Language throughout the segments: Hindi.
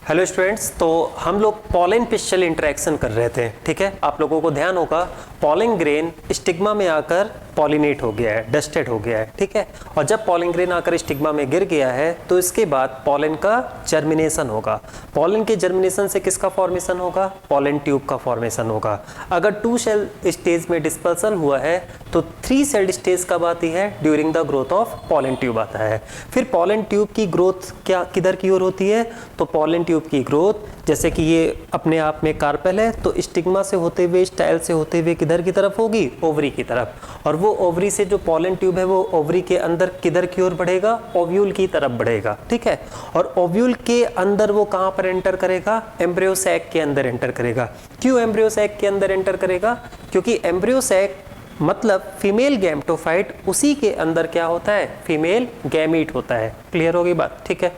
हेलो स्टूडेंट्स, तो हम लोग पॉलन पिस्टल इंटरेक्शन कर रहे थे। ठीक है, आप लोगों को ध्यान होगा पॉलन ग्रेन स्टिग्मा में आकर पॉलिनेट हो गया है, डस्टेड हो गया है। ठीक है, और जब पॉलन ग्रेन आकर स्टिग्मा में गिर गया है तो इसके बाद पॉलन का जर्मिनेशन होगा। पॉलन के जर्मिनेशन से किसका फॉर्मेशन होगा? पॉलन ट्यूब का फॉर्मेशन होगा। अगर 2 सेल स्टेज में डिस्पर्सल हुआ है तो 3 सेल स्टेज कब आती है? During the growth of pollen tube आता है। फिर पॉलन ट्यूब की ग्रोथ क्या किधर की ओर होती है? तो पॉलन ट्यूब की ग्रोथ, जैसे कि ये अपने आप में कार्पेल है, तो स्टिग्मा से होते हुए, स्टाइल से होते हुए किधर की तरफ होगी? ओवरी की तरफ। और वो ओवरी से जो पॉलन ट्यूब है वो ओवरी के अंदर किधर की ओर बढ़ेगा? ओव्यूल की तरफ बढ़ेगा। ठीक है, और ओव्यूल के अंदर वो कहाँ पर एंटर करेगा? एम्ब्रियो सैक के अंदर एंटर करेगा। क्यों एम्ब्रियो सैक के अंदर एंटर करेगा? क्योंकि एम्ब्रियो सैक मतलब फीमेल गैमेटोफाइट, उसी के अंदर क्या होता है? फीमेल गैमीट होता है। क्लियर होगी बात? ठीक है,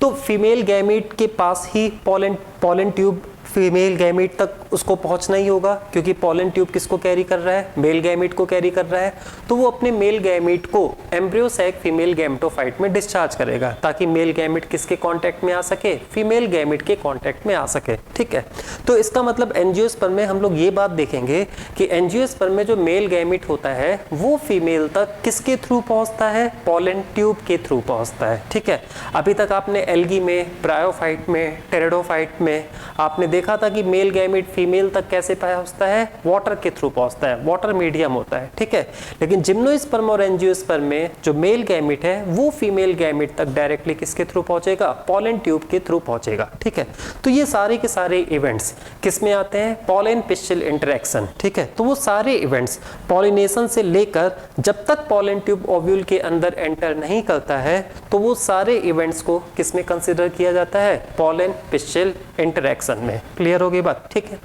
तो फीमेल गैमीट के पास ही पॉलन ट्यूब फीमेल गैमीट तक उसको पहुंचना ही होगा, क्योंकि पॉलन ट्यूब किसको कैरी कर रहा है? मेल गैमीट को कैरी कर रहा है। तो वो अपने मेल गैमीट को एम्ब्रियो सैक फीमेल गैमेटोफाइट में डिस्चार्ज करेगा, ताकि मेल गैमीट किसके कांटेक्ट में आ सके? फीमेल गैमीट के कांटेक्ट में आ सके। ठीक है, तो इसका मतलब एंजियोस्पर्म में हम लोग ये बात देखेंगे कि एंजियोस्पर्म में जो मेल गैमीट होता है वो फीमेल तक किसके थ्रू पहुंचता है? पॉलन ट्यूब के थ्रू पहुंचता है। ठीक है, अभी तक आपने एल्गी में, ब्रायोफाइट में, टेरिडोफाइट में आपने देखा था कि मेल गैमीट फीमेल तक कैसे पहुंचता है? वाटर के थ्रू पहुंचता है, वाटर मीडियम होता है। ठीक है, लेकिन जिम्नोस्पर्म और एंजियोस्पर्म में जो मेल गैमीट है वो फीमेल गैमीट तक डायरेक्टली किसके थ्रू पहुंचेगा? पॉलन ट्यूब के थ्रू पहुंचेगा। ठीक है, तो ये सारे के सारे इवेंट्स किस में आते हैं? Pollen pistil interaction. ठीक है, तो वो सारे इवेंट्स पॉलिनेशन से लेकर जब तक पॉलन ट्यूब ओव्यूल के अंदर एंटर नहीं करता है तो वो सारे इवेंट्स को किस में कंसिडर किया जाता है? पॉलन पिस्टिल इंटरेक्शन में। क्लियर हो गई बात? ठीक है,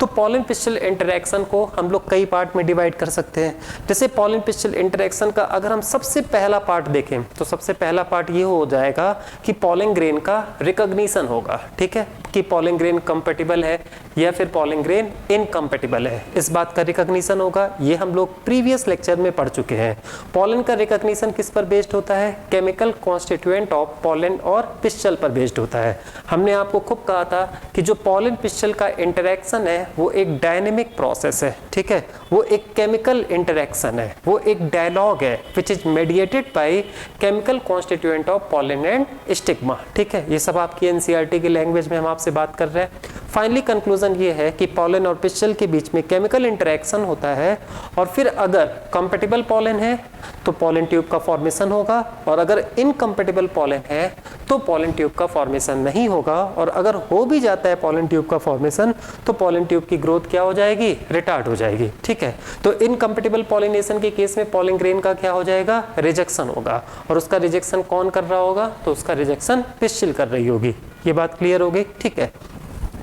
तो पॉलन पिस्टिल इंटरेक्शन को हम लोग कई पार्ट में डिवाइड कर सकते हैं। जैसे पॉलन पिस्टिल इंटरेक्शन का अगर हम सबसे पहला पार्ट देखें तो सबसे पहला पार्ट ये हो जाएगा कि पॉलन ग्रेन का रिकॉग्निशन होगा। ठीक है, कि पॉलन ग्रेन कंपैटिबल है या फिर पॉलन ग्रेन इनकम्पैटिबल है, इस बात का रिकॉग्निशन होगा। ये हम लोग प्रीवियस लेक्चर में पढ़ चुके हैं। पॉलन का रिकॉग्निशन किस पर बेस्ड होता है? केमिकल कॉन्स्टिट्यूएंट ऑफ पॉलन और पिस्टल पर बेस्ड होता है। हमने आपको खूब कहा था कि जो पॉलन पिस्टल का इंटरेक्शन है वो एक डायनेमिक प्रोसेस है। ठीक है, वो एक केमिकल इंटरेक्शन है, वो एक डायलॉग है which is mediated by chemical constituent of pollen and stigma. ठीक है, ये सब आपकी एनसीईआरटी की लैंग्वेज में हम आपसे बात कर रहे हैं। फाइनली कंक्लूजन ये है कि पॉलन और पिस्टल के बीच में केमिकल इंटरेक्शन होता है, और फिर अगर कंपैटिबल पॉलन है तो पॉलन ट्यूब का फॉर्मेशन होगा, और अगर इनकम्पैटिबल पॉलन है तो पॉलन ट्यूब का फॉर्मेशन नहीं होगा। और अगर हो भी जाता है पॉलन ट्यूब का फॉर्मेशन तो पॉलन ट्यूब की ग्रोथ क्या हो जाएगी? रिटार्ड हो जाएगी। ठीक है, तो इनकम्पैटिबल पॉलिनेशन के केस में पॉलन ग्रेन का क्या हो जाएगा? रिजेक्शन होगा, और उसका रिजेक्शन कौन कर रहा होगा? तो उसका रिजेक्शन पिस्टिल कर रही होगी। ये बात क्लियर हो गई? ठीक है,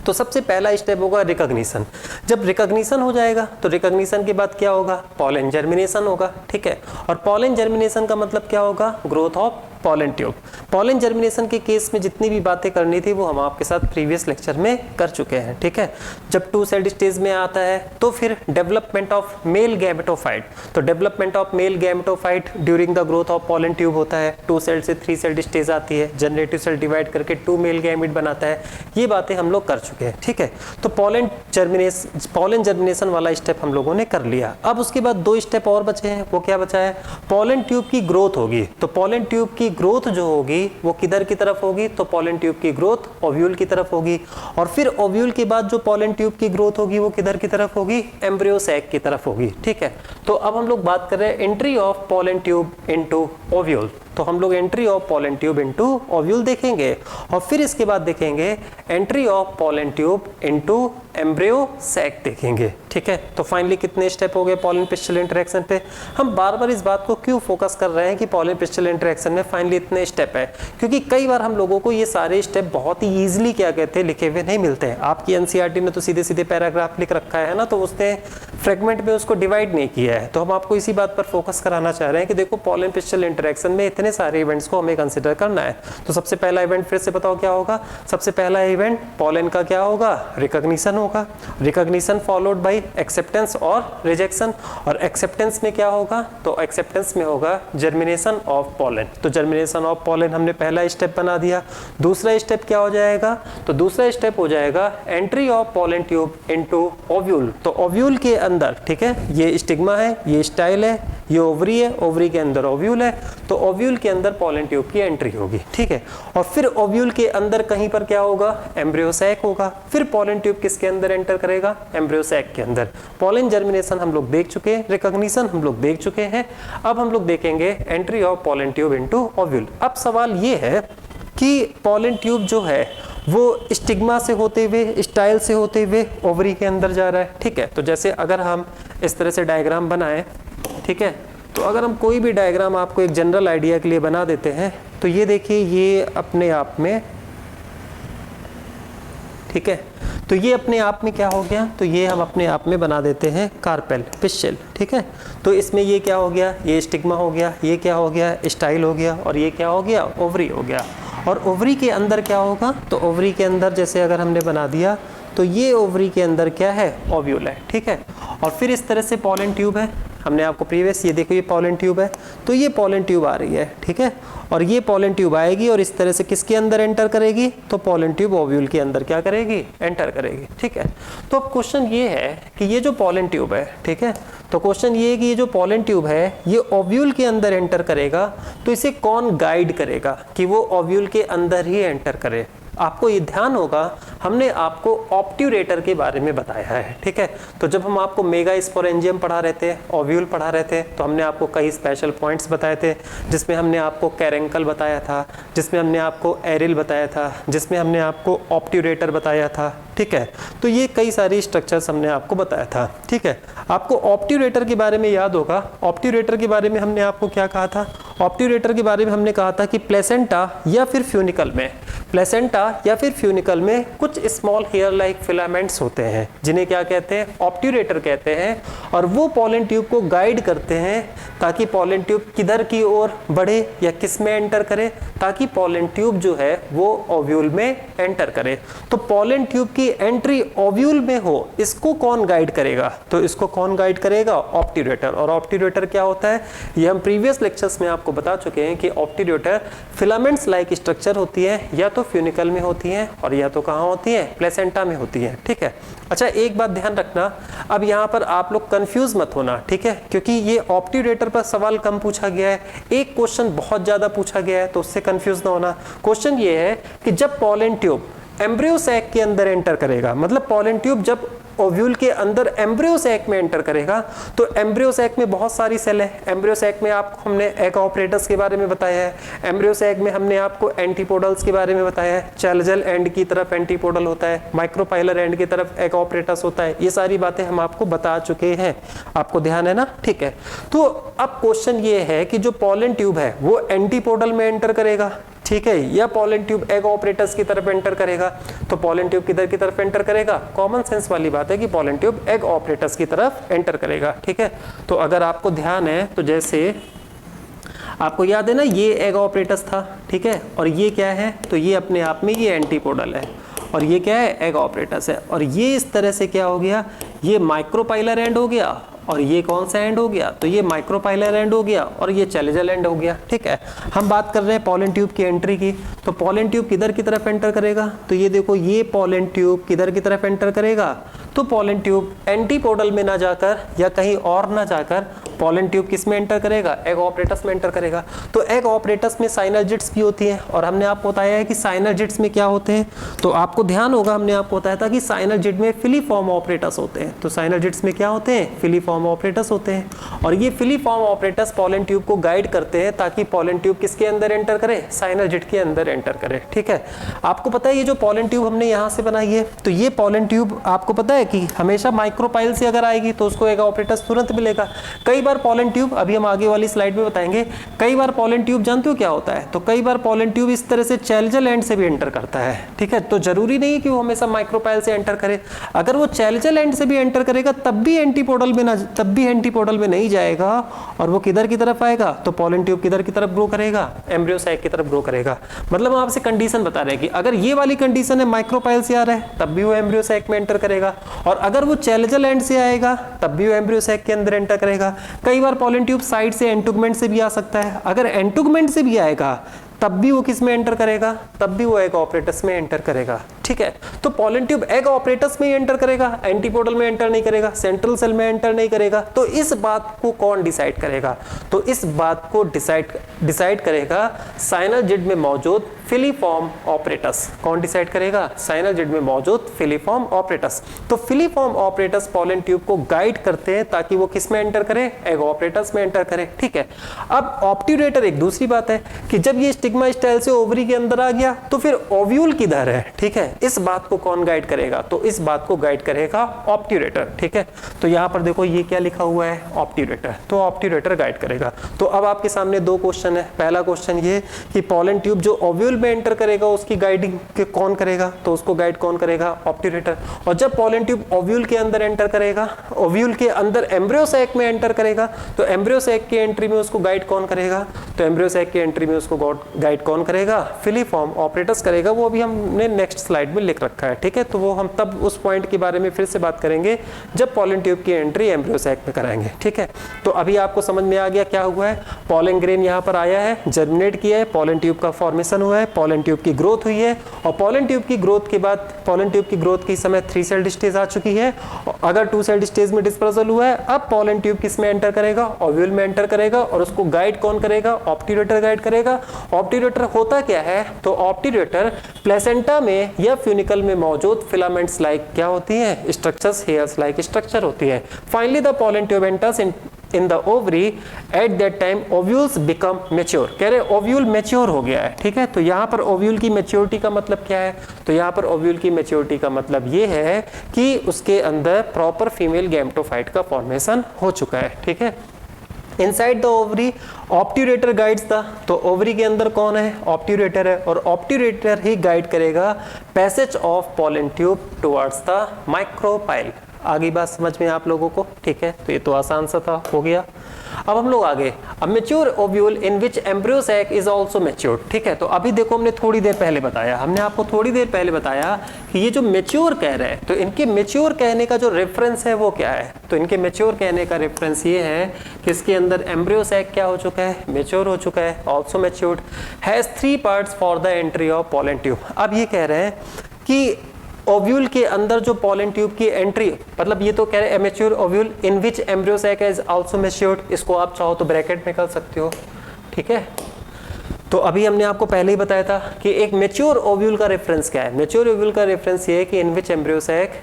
तो सबसे पहला स्टेप होगा रिकॉग्निशन। जब रिकॉग्निशन हो जाएगा तो रिकॉग्निशन के बाद क्या होगा? पॉलन जर्मिनेशन होगा। ठीक है, और पॉलन जर्मिनेशन का मतलब क्या होगा? Growth of pollen tube. Pollen germination के केस में जितनी भी बातें करनी थी वो हम आपके साथ प्रीवियस लेक्चर में कर चुके हैं। ठीक है, जब 2 सेल स्टेज में आता है तो फिर डेवलपमेंट ऑफ मेल गैमेटोफाइट, तो development of male gametophyte during the growth of pollen tube होता है। 2 सेल से 3 सेल स्टेज आती है, जनरेटिव सेल डिवाइड करके 2 मेल गैमेट बनाता है। ये बातें हम लोग कर चुके हैं। ठीक है, तो पॉलन जर्मिनेशन वाला स्टेप हम लोगों ने कर लिया। अब उसके बाद 2 स्टेप और बचे हैं। वो क्या बचा है? पॉलन ट्यूब की ग्रोथ होगी। तो पॉलन ट्यूब की ग्रोथ जो होगी वो किधर की तरफ होगी? तो पॉलन ट्यूब की ग्रोथ ओव्यूल की तरफ होगी, और फिर ओव्यूल के बाद जो पॉलन ट्यूब की ग्रोथ होगी वो किधर की तरफ होगी? एम्ब्रियो सैक की तरफ होगी। ठीक है, तो अब हम लोग बात कर रहे हैं entry of pollen tube into ovule. तो हम लोग entry of pollen tube into ovule देखेंगे, और फिर इसके बाद देखेंगे entry of pollen tube into embryo sac देखेंगे। ठीक है, तो फाइनली कितने स्टेप हो गए पॉलन पिस्टिल इंटरेक्शन पे? हम बार बार इस बात को क्यों फोकस कर रहे हैं कि पॉलन पिस्टिल इंटरेक्शन में फाइनली इतने स्टेप है? क्योंकि कई बार हम लोगों को ये सारे स्टेप बहुत ही ईजिली क्या कहते हैं लिखे हुए नहीं मिलते हैं। आपकी एनसीईआरटी ने तो सीधे सीधे पैराग्राफ लिख रखा है ना, तो उसने फ्रेगमेंट में उसको डिवाइड नहीं किया है। तो हम आपको इसी बात पर फोकस कराना चाह रहे हैं कि देखो पॉलन पिस्टिल इंटरेक्शन में इतने इतने सारे इवेंट्स को हमें कंसिडर करना है। तो सबसे पहला इवेंट फिर से बताओ क्या होगा। सबसे पहला इवेंट पॉलन का क्या होगा, रिकॉग्निशन होगा। रिकॉग्निशन फॉलोड बाय एक्सेप्टेंस और रिजेक्शन, और एक्सेप्टेंस में क्या होगा, तो एक्सेप्टेंस में होगा जर्मिनेशन ऑफ पॉलन। तो जर्मिनेशन ऑफ पॉलन हमने पहला स्टेप बना दिया। दूसरा स्टेप क्या हो जाएगा, तो दूसरा स्टेप हो जाएगा entry of pollen tube into ovule. तो ओव्यूल के अंदर, ठीक है, ये स्टिग्मा है, ये स्टाइल है, ये ओवरी है, ओवरी के अंदर ओव्यूल है, तो ओव्यूल के अंदर पॉलन ट्यूब की एंट्री होगी, ठीक है। और फिर ओव्यूल के अंदर कहीं पर क्या होगा, एम्ब्रियो सैक होगा। फिर पॉलन ट्यूब किसके अंदर एंटर करेगा, एम्ब्रियो सैक के अंदर। पॉलन जर्मिनेशन हम लोग देख चुके हैं, रिकॉग्निशन हम लोग देख चुके हैं। अब हम लोग देखेंगे entry of pollen tube into ovule. अब सवाल ये है कि पॉलन ट्यूब जो है वो स्टिग्मा से होते हुए, स्टाइल से होते हुए ओवरी के अंदर जा रहा है, ठीक है। तो जैसे अगर हम इस तरह से डायग्राम बनाएं, ठीक है, तो अगर हम कोई भी डायग्राम आपको एक जनरल आइडिया के लिए बना देते हैं, तो ये देखिए ये अपने आप में, ठीक है, तो ये अपने आप में क्या हो गया, तो ये हम अपने आप में बना देते हैं कार्पेल पिस्टिल, ठीक है। तो इसमें ये क्या हो गया, ये स्टिग्मा हो गया, ये क्या हो गया, स्टाइल हो गया, और ये क्या हो गया, ओवरी हो गया। और ओवरी के अंदर क्या होगा, तो ओवरी के अंदर जैसे अगर हमने बना दिया, तो ये ओवरी के अंदर क्या है, ओव्यूल है, ठीक है। और फिर इस तरह से पॉलन ट्यूब है, हमने आपको प्रीवियस, ये देखो ये पॉलन ट्यूब है, तो ये पॉलन ट्यूब आ रही है, ठीक है। और ये पॉलन ट्यूब आएगी और इस तरह से किसके अंदर एंटर करेगी, तो पॉलन ट्यूब ओव्यूल के अंदर क्या करेगी, एंटर करेगी, ठीक है। तो अब क्वेश्चन ये है कि ये जो पॉलन ट्यूब है, ठीक है, तो क्वेश्चन ये है कि ये जो पॉलन ट्यूब है ये ओव्यूल के अंदर एंटर करेगा, तो इसे कौन गाइड करेगा कि वो ओव्यूल के अंदर ही एंटर करे। आपको ये ध्यान होगा, हमने आपको ऑब्ट्यूरेटर के बारे में बताया है, ठीक है। तो जब हम आपको मेगा स्पोरेंजियम पढ़ा रहे थे, ओव्यूल पढ़ा रहे थे, तो हमने आपको कई स्पेशल पॉइंट्स बताए थे, जिसमें हमने आपको कैरेंकल बताया था, जिसमें हमने आपको एरिल बताया था, जिसमें हमने आपको ऑब्ट्यूरेटर बताया था, ठीक है। तो ये कई सारी स्ट्रक्चर्स हमने आपको बताया था, ठीक है। आपको ऑब्ट्यूरेटर के बारे में याद होगा, ऑब्ट्यूरेटर के बारे में हमने आपको क्या कहा था, ऑब्ट्यूरेटर के बारे में हमने कहा था कि प्लेसेंटा या फिर फ्यूनिकल में, प्लेसेंटा या फिर फ्यूनिकल में कुछ स्मॉल हेयर लाइक फिलामेंट्स होते हैं, जिन्हें क्या कहते हैं, ऑब्ट्यूरेटर कहते हैं। और वो पॉलन ट्यूब को गाइड करते हैं ताकि पॉलन ट्यूब किधर की ओर बढ़े या किस में एंटर करे, ताकि पॉलन ट्यूब जो है वो ओव्यूल में एंटर करे। तो पॉलन ट्यूब की एंट्री ओव्यूल में हो, इसको कौन गाइड करेगा, तो इसको कौन गाइड करेगा, ऑब्ट्यूरेटर। और ऑब्ट्यूरेटर क्या होता है, ये हम प्रीवियस लेक्चर्स में आपको बता चुके हैं कि ऑब्ट्यूरेटर फिलामेंट्स लाइक स्ट्रक्चर होती है, या तो फ्यूनिकल में होती हैं और या तो कहाँ होती हैं, प्लेसेंटा में होती हैं, ठीक है। अच्छा एक बात ध्यान रखना, अब यहाँ पर आप लोग कंफ्यूज मत होना, ठीक है, क्योंकि ये ऑब्ट्यूरेटर पर सवाल कम पूछा गया है, एक क्वेश्चन बहुत ज्यादा पूछा गया है, तो उससे कंफ्यूज ना होना। क्वेश्चन ये है कि जब पॉलन ट्यूब एम्ब्रियो सैक के अंदर एंटर करेगा, मतलब पॉलन ट्यूब जब ओव्यूल के अंदर एम्ब्रियो सैक में एंटर करेगा, तो एम्ब्रियो सैक में बहुत सारी सेल है। एम्ब्रियो सैक में आपको हमने एग ऑपरेटस के बारे में बताया है, एम्ब्रियो सैक में हमने आपको एंटीपोडल्स के बारे में बताया है, चैलजल एंड की तरफ एंटीपोडल होता है, माइक्रोपाइलर एंड की तरफ एग ऑपरेटस होता है, ये सारी बातें हम आपको बता चुके हैं, आपको ध्यान है ना, ठीक है। तो अब क्वेश्चन ये है कि जो पॉलन ट्यूब है वो एंटीपोडल में एंटर करेगा, ठीक है, या पॉलन ट्यूब एग ऑपरेटस की तरफ एंटर करेगा। तो पॉलन ट्यूब किधर की तरफ एंटर करेगा, कॉमन सेंस वाली बात है कि पॉलन ट्यूब एग ऑपरेटस की तरफ एंटर करेगा, ठीक है। तो अगर आपको ध्यान है, तो जैसे आपको याद है ना, ये एग ऑपरेटस था, ठीक है, और ये क्या है, तो ये अपने आप में ये एंटीपोडल है, और ये क्या है, एग ऑपरेटस है। और ये इस तरह से क्या हो गया, ये माइक्रोपाइलर एंड हो गया, और ये कौन सा एंड हो गया, तो ये माइक्रोपाइलर एंड हो गया, और ये चैलेजल एंड हो गया, ठीक है। हम बात कर रहे हैं पॉलन ट्यूब की एंट्री की, तो पॉलन ट्यूब किधर की तरफ एंटर करेगा, तो ये देखो ये पॉलन ट्यूब किधर की तरफ एंटर करेगा, तो पॉलन ट्यूब एंटीपोडल में ना जाकर या कहीं और ना जाकर पॉलन ट्यूब किस में एंटर करेगा, एग ऑपरेटस में एंटर करेगा। तो एग ऑपरेटस में साइनर्जिड्स भी होती हैं, और हमने आपको बताया है कि साइनर्जिड्स में क्या होते हैं, तो आपको ध्यान होगा, हमने आपको बताया था कि साइनर्जिड में फिलीफॉर्म ऑपरेटस होते हैं। तो साइनर्जिड्स में क्या होते हैं, फिलीफॉर्म ऑपरेटस होते हैं, और ये फिलीफॉर्म ऑपरेटस पॉलन ट्यूब को गाइड करते हैं ताकि पॉलन ट्यूब किसके अंदर एंटर करे, साइनर्जिड के अंदर एंटर करे, ठीक है। आपको पता है ये जो पॉलन ट्यूब हमने यहाँ से बनाई है, तो ये पॉलन ट्यूब आपको पता है कि हमेशा माइक्रोपाइल से अगर आएगी तो उसको एग ऑपरेटस तुरंत मिलेगा। कई बार पॉलन ट्यूब, अभी हम आगे वाली स्लाइड में बताएंगे, कई बार पॉलन ट्यूब जानते हो क्या होता है, तो कई बार पॉलन ट्यूब इस तरह से चैलेंजल एंड से भी एंटर करता है, ठीक है। तो जरूरी नहीं कि वो हमेशा माइक्रोपाइल से एंटर करे, अगर वो चैलेंजल एंड से भी एंटर करेगा तब भी एंटीपोडल में नहीं जाएगा, और वो किधर की तरफ आएगा, तो पॉलन ट्यूब किधर की तरफ ग्रो करेगा, एम्ब्रियो सैक की तरफ ग्रो करेगा। मतलब हम आपसे कंडीशन बता रहे हैं कि अगर ये वाली कंडीशन है माइक्रोपाइल से आ रहा है तब भी वो एम्ब्रियो सैक में एंटर करेगा, और अगर वो चैलेंजल एंड से आएगा तब भी वो एम्ब्रियो सैक के अंदर एंटर करेगा। कई बार पॉलन ट्यूब साइड से एंटुगमेंट से भी आ सकता है, अगर एंटुगमेंट से भी आएगा तब भी वो किस में एंटर करेगा, तब भी वो एग ऑपरेटस में एंटर करेगा, ठीक है। तो पॉलन ट्यूब एग ऑपरेटस में ही एंटर करेगा, एंटीपोडल में एंटर नहीं करेगा, सेंट्रल सेल में एंटर नहीं करेगा। तो इस बात को कौन डिसाइड करेगा, तो इस बात को डिसाइड करेगा साइनोजिड में मौजूद फिलीफॉर्म ऑपरेटस। कौन डिसाइड करेगा, साइनोजिड में मौजूद फिलीफॉर्म ऑपरेटस। तो फिलीफॉर्म ऑपरेटस पॉलन ट्यूब को गाइड करते हैं ताकि वो किस में एंटर करे, एग ऑपरेटस में एंटर करे, ठीक है। अब ऑप्ट्यूरेटर एक दूसरी बात है कि जब ये स्टिग्मा स्टाइल से ओवरी के अंदर आ गया तो फिर ओव्यूल किधर है, ठीक है। इस बात को कौन गाइड करेगा, तो इस बात को गाइड करेगा ऑप्ट्यूरेटर, ठीक है। तो यहाँ पर देखो ये क्या लिखा हुआ है, ऑप्ट्यूरेटर, तो ऑप्ट्यूरेटर गाइड करेगा। तो अब आपके सामने दो क्वेश्चन है। पहला क्वेश्चन ये कि पॉलन ट्यूब जो ओव्यूल में एंटर करेगा उसकी गाइडिंग कौन करेगा, तो उसको गाइड कौन करेगा, ऑप्ट्यूरेटर। और जब पॉलन ट्यूब ओव्यूल के अंदर एंटर करेगा, ओव्यूल के अंदर एम्ब्रियो सैक में एंटर करेगा, तो एम्ब्रियो सैक की एंट्री में उसको गाइड कौन करेगा, तो एम्ब्रियो सैक की एंट्री में उसको गाइड कौन करेगा, फिलीफॉर्म ऑपरेटस करेगा। वो अभी हमने नेक्स्ट स्लाइड में लिख रखा है, ठीक है। तो वो हम तब उस पॉइंट के बारे में फिर से बात करेंगे जब पॉलन ट्यूब की एंट्री एम्ब्रियो सैक में कराएंगे, ठीक है। तो अभी आपको समझ में आ गया क्या हुआ है, पॉलन ग्रेन यहाँ पर आया है, जर्मिनेट किया है, पॉलन ट्यूब का फॉर्मेशन हुआ है, पॉलन ट्यूब की ग्रोथ हुई है, और पॉलन ट्यूब की ग्रोथ के बाद पॉलन ट्यूब की ग्रोथ के समय 3 सेल्ड स्टेज आ चुकी है। अगर 2 सेल्ड स्टेज में डिस्पर्सल हुआ है, अब पॉलन ट्यूब किस में एंटर करेगा, ओव्यूल में एंटर करेगा, और उसको गाइड कौन करेगा, ऑप्ट्यूरेटर गाइड करेगा। ऑप्ट्यूरेटर होता क्या है, तो ऑप्ट्यूरेटर प्लेसेंटा में या फ्यूनिकल में मौजूद फिलामेंट्स लाइक क्या होती है, स्ट्रक्चर्स, हेयर्स लाइक स्ट्रक्चर होती है। Finally the pollen tube enters in the ovary at that time ovules become mature। कह रहे ओव्यूल मैच्योर हो गया है, ठीक है। तो यहाँ पर ओव्यूल की मैच्योरिटी का मतलब क्या है, तो यहाँ पर ओव्यूल की मैच्योरिटी का मतलब ये है कि उसके अंदर प्रॉपर फीमेल गैमेटोफाइट का फॉर्मेशन हो चुका है, ठीक है। Inside the ovary obturator guides the, तो ओवरी के अंदर कौन है, ऑप्ट्यूरेटर है, और ऑप्ट्यूरेटर ही गाइड करेगा passage of pollen tube towards the micropyle. आगे बात समझ में आप लोगों को, ठीक है। तो ये तो आसान सा था, हो गया। अब हम लोग आगे, अब mature ovule in which embryo sac is also matured, ठीक है। तो अभी देखो हमने थोड़ी देर पहले बताया, हमने आपको थोड़ी देर पहले बताया कि ये जो मैच्योर कह रहे हैं, तो इनके मैच्योर कहने का जो रेफरेंस है वो क्या है, तो इनके मैच्योर कहने का रेफरेंस ये है कि इसके अंदर एम्ब्रियो सैक क्या हो चुका है, मैच्योर हो चुका है, also matured, has 3 parts for the entry of pollen tube. अब ये कह रहे हैं कि ओव्यूल के अंदर जो पॉलन ट्यूब की एंट्री, मतलब ये तो कह रहे हैं mature ovule in which embryo sac is also matured, इसको आप चाहो तो ब्रैकेट में कर सकते हो, ठीक है। तो अभी हमने आपको पहले ही बताया था कि एक मैच्योर ओव्यूल का रेफरेंस क्या है, मैच्योर ओव्यूल का रेफरेंस ये है कि in which embryo sac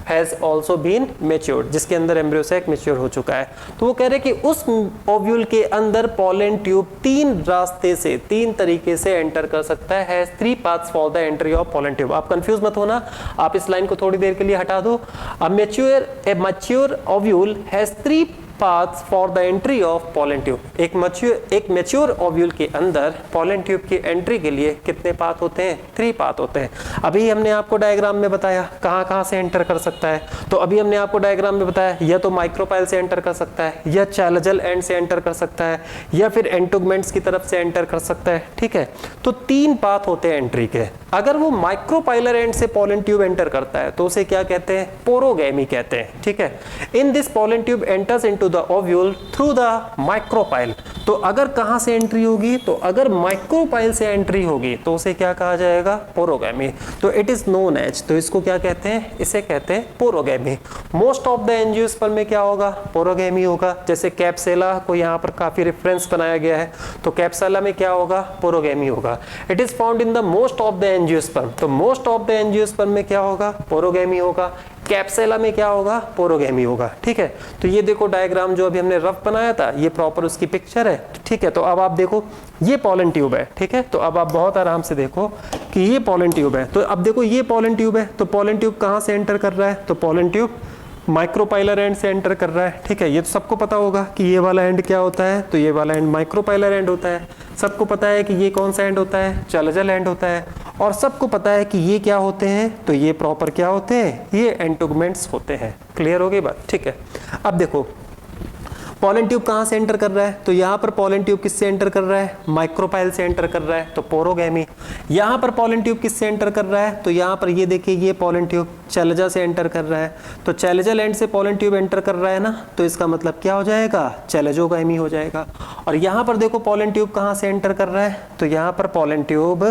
has also been matured, जिसके अंदर एम्ब्रियो सैक मैच्योर हो चुका है। तो वो कह रहे हैं कि उस ओव्यूल के अंदर पॉलन ट्यूब 3 रास्ते से, 3 तरीके से एंटर कर सकता है, has 3 paths for the entry of pollen tube. आप कंफ्यूज मत होना, आप इस लाइन को थोड़ी देर के लिए हटा दो। A mature ovule has 3 paths for the entry of pollen tube. एक मैच्योर ओव्यूल के अंदर पॉलन ट्यूब की एंट्री के लिए कितने पाथ होते हैं, 3 पाथ होते हैं। अभी हमने आपको डायग्राम में बताया कहाँ कहाँ से एंटर कर सकता है, तो अभी हमने आपको डायग्राम में बताया या तो माइक्रोपाइल से एंटर कर सकता है, या चैलेंजल एंड से एंटर कर सकता है, या फिर एंटोगमेंट्स की तरफ से एंटर कर सकता है, ठीक है। तो 3 पाथ होते हैं एंट्री के। अगर वो माइक्रोपाइलर एंड से पॉलन ट्यूब एंटर करता है तो उसे क्या कहते हैं, पोरोगैमी कहते हैं, ठीक है। In this pollen tube enters into the ovule through the micropyle. तो अगर कहां से एंट्री होगी, तो अगर माइक्रोपाइल से एंट्री होगी तो उसे क्या कहा जाएगा, पोरोगैमी। तो इट इज नोन एज, तो इसको क्या कहते हैं, इसे कहते हैं पोरोगैमी। मोस्ट ऑफ द एंजियोस्पर्म में क्या होगा, पोरोगैमी होगा। जैसे कैप्सेला को यहाँ पर काफी रेफरेंस बनाया गया है, तो कैप्सेला में क्या होगा, पोरोगैमी होगा। It is found in the most of the angiosperm, तो मोस्ट ऑफ द एंजियोस्पर्म में क्या होगा, पोरोगैमी होगा। कैप्सेला में क्या होगा, पोरोगैमी होगा, ठीक है। तो ये देखो डायग्राम जो अभी हमने रफ बनाया था, ये प्रॉपर उसकी पिक्चर है, ठीक है। तो अब आप देखो ये पॉलन ट्यूब है, ठीक है। तो अब आप बहुत आराम से देखो कि ये पॉलन ट्यूब है। तो अब देखो ये पॉलन ट्यूब है, तो पॉलन ट्यूब कहाँ से एंटर कर रहा है, तो पॉलन ट्यूब माइक्रोपाइलर एंड से एंटर कर रहा है, ठीक है। ये तो सबको पता होगा कि ये वाला एंड क्या होता है, तो ये वाला एंड माइक्रोपाइलर एंड होता है। सबको पता है कि ये कौन सा एंड होता है, चैलेंजर एंड होता है। और सबको पता है कि ये क्या होते हैं, तो ये प्रॉपर क्या होते हैं, ये एंटोगमेंट्स होते हैं। क्लियर हो गई बात, ठीक है। अब देखो पॉलन ट्यूब कहाँ से एंटर कर रहा है, तो यहाँ पर पॉलन ट्यूब किससे एंटर कर रहा है, माइक्रोपाइल से एंटर कर रहा है, तो पोरोगैमी। यहाँ पर पॉलन ट्यूब किससे एंटर कर रहा है, तो यहाँ पर ये देखिए ये पॉलन ट्यूब चैलेंजर से एंटर कर रहा है। तो चैलेंजर एंड से पॉलन ट्यूब एंटर कर रहा है ना, तो इसका मतलब क्या हो जाएगा, चैलेंजोगैमी हो जाएगा। और यहाँ पर देखो पॉलन ट्यूब कहाँ से एंटर कर रहा है, तो यहाँ पर पॉलन ट्यूब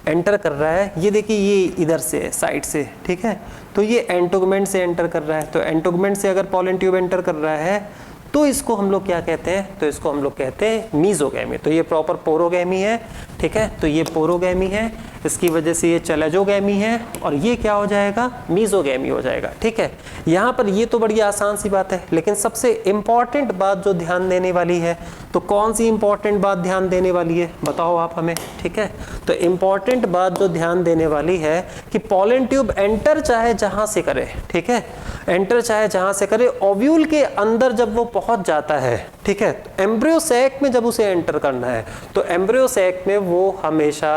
एंटर कर रहा है, ये देखिए ये इधर से साइड से, ठीक है। तो ये एंटोगमेंट से एंटर कर रहा है। तो एंटोगमेंट से अगर पॉलन ट्यूब एंटर कर रहा है तो इसको हम लोग क्या कहते हैं, तो इसको हम लोग कहते हैं मीजोगैमी। तो ये प्रॉपर पोरोगैमी है, ठीक है। तो ये पोरोगैमी है, इसकी वजह से ये चैलेंजोगैमी है, और ये क्या हो जाएगा, मीजोगैमी हो जाएगा, ठीक है। यहाँ पर ये तो बड़ी आसान सी बात है, लेकिन सबसे इंपॉर्टेंट बात जो ध्यान देने वाली है, तो कौन सी इंपॉर्टेंट बात ध्यान देने वाली है, बताओ आप हमें, ठीक है। तो इंपॉर्टेंट बात जो ध्यान देने वाली है कि पॉलन ट्यूब एंटर चाहे जहां से करे, ठीक है, एंटर चाहे जहां से करे, ओव्यूल के अंदर जब वो पहुंच जाता है, ठीक है, तो एम्ब्रियो सैक में जब उसे एंटर करना है, तो एम्ब्रियो सैक में वो हमेशा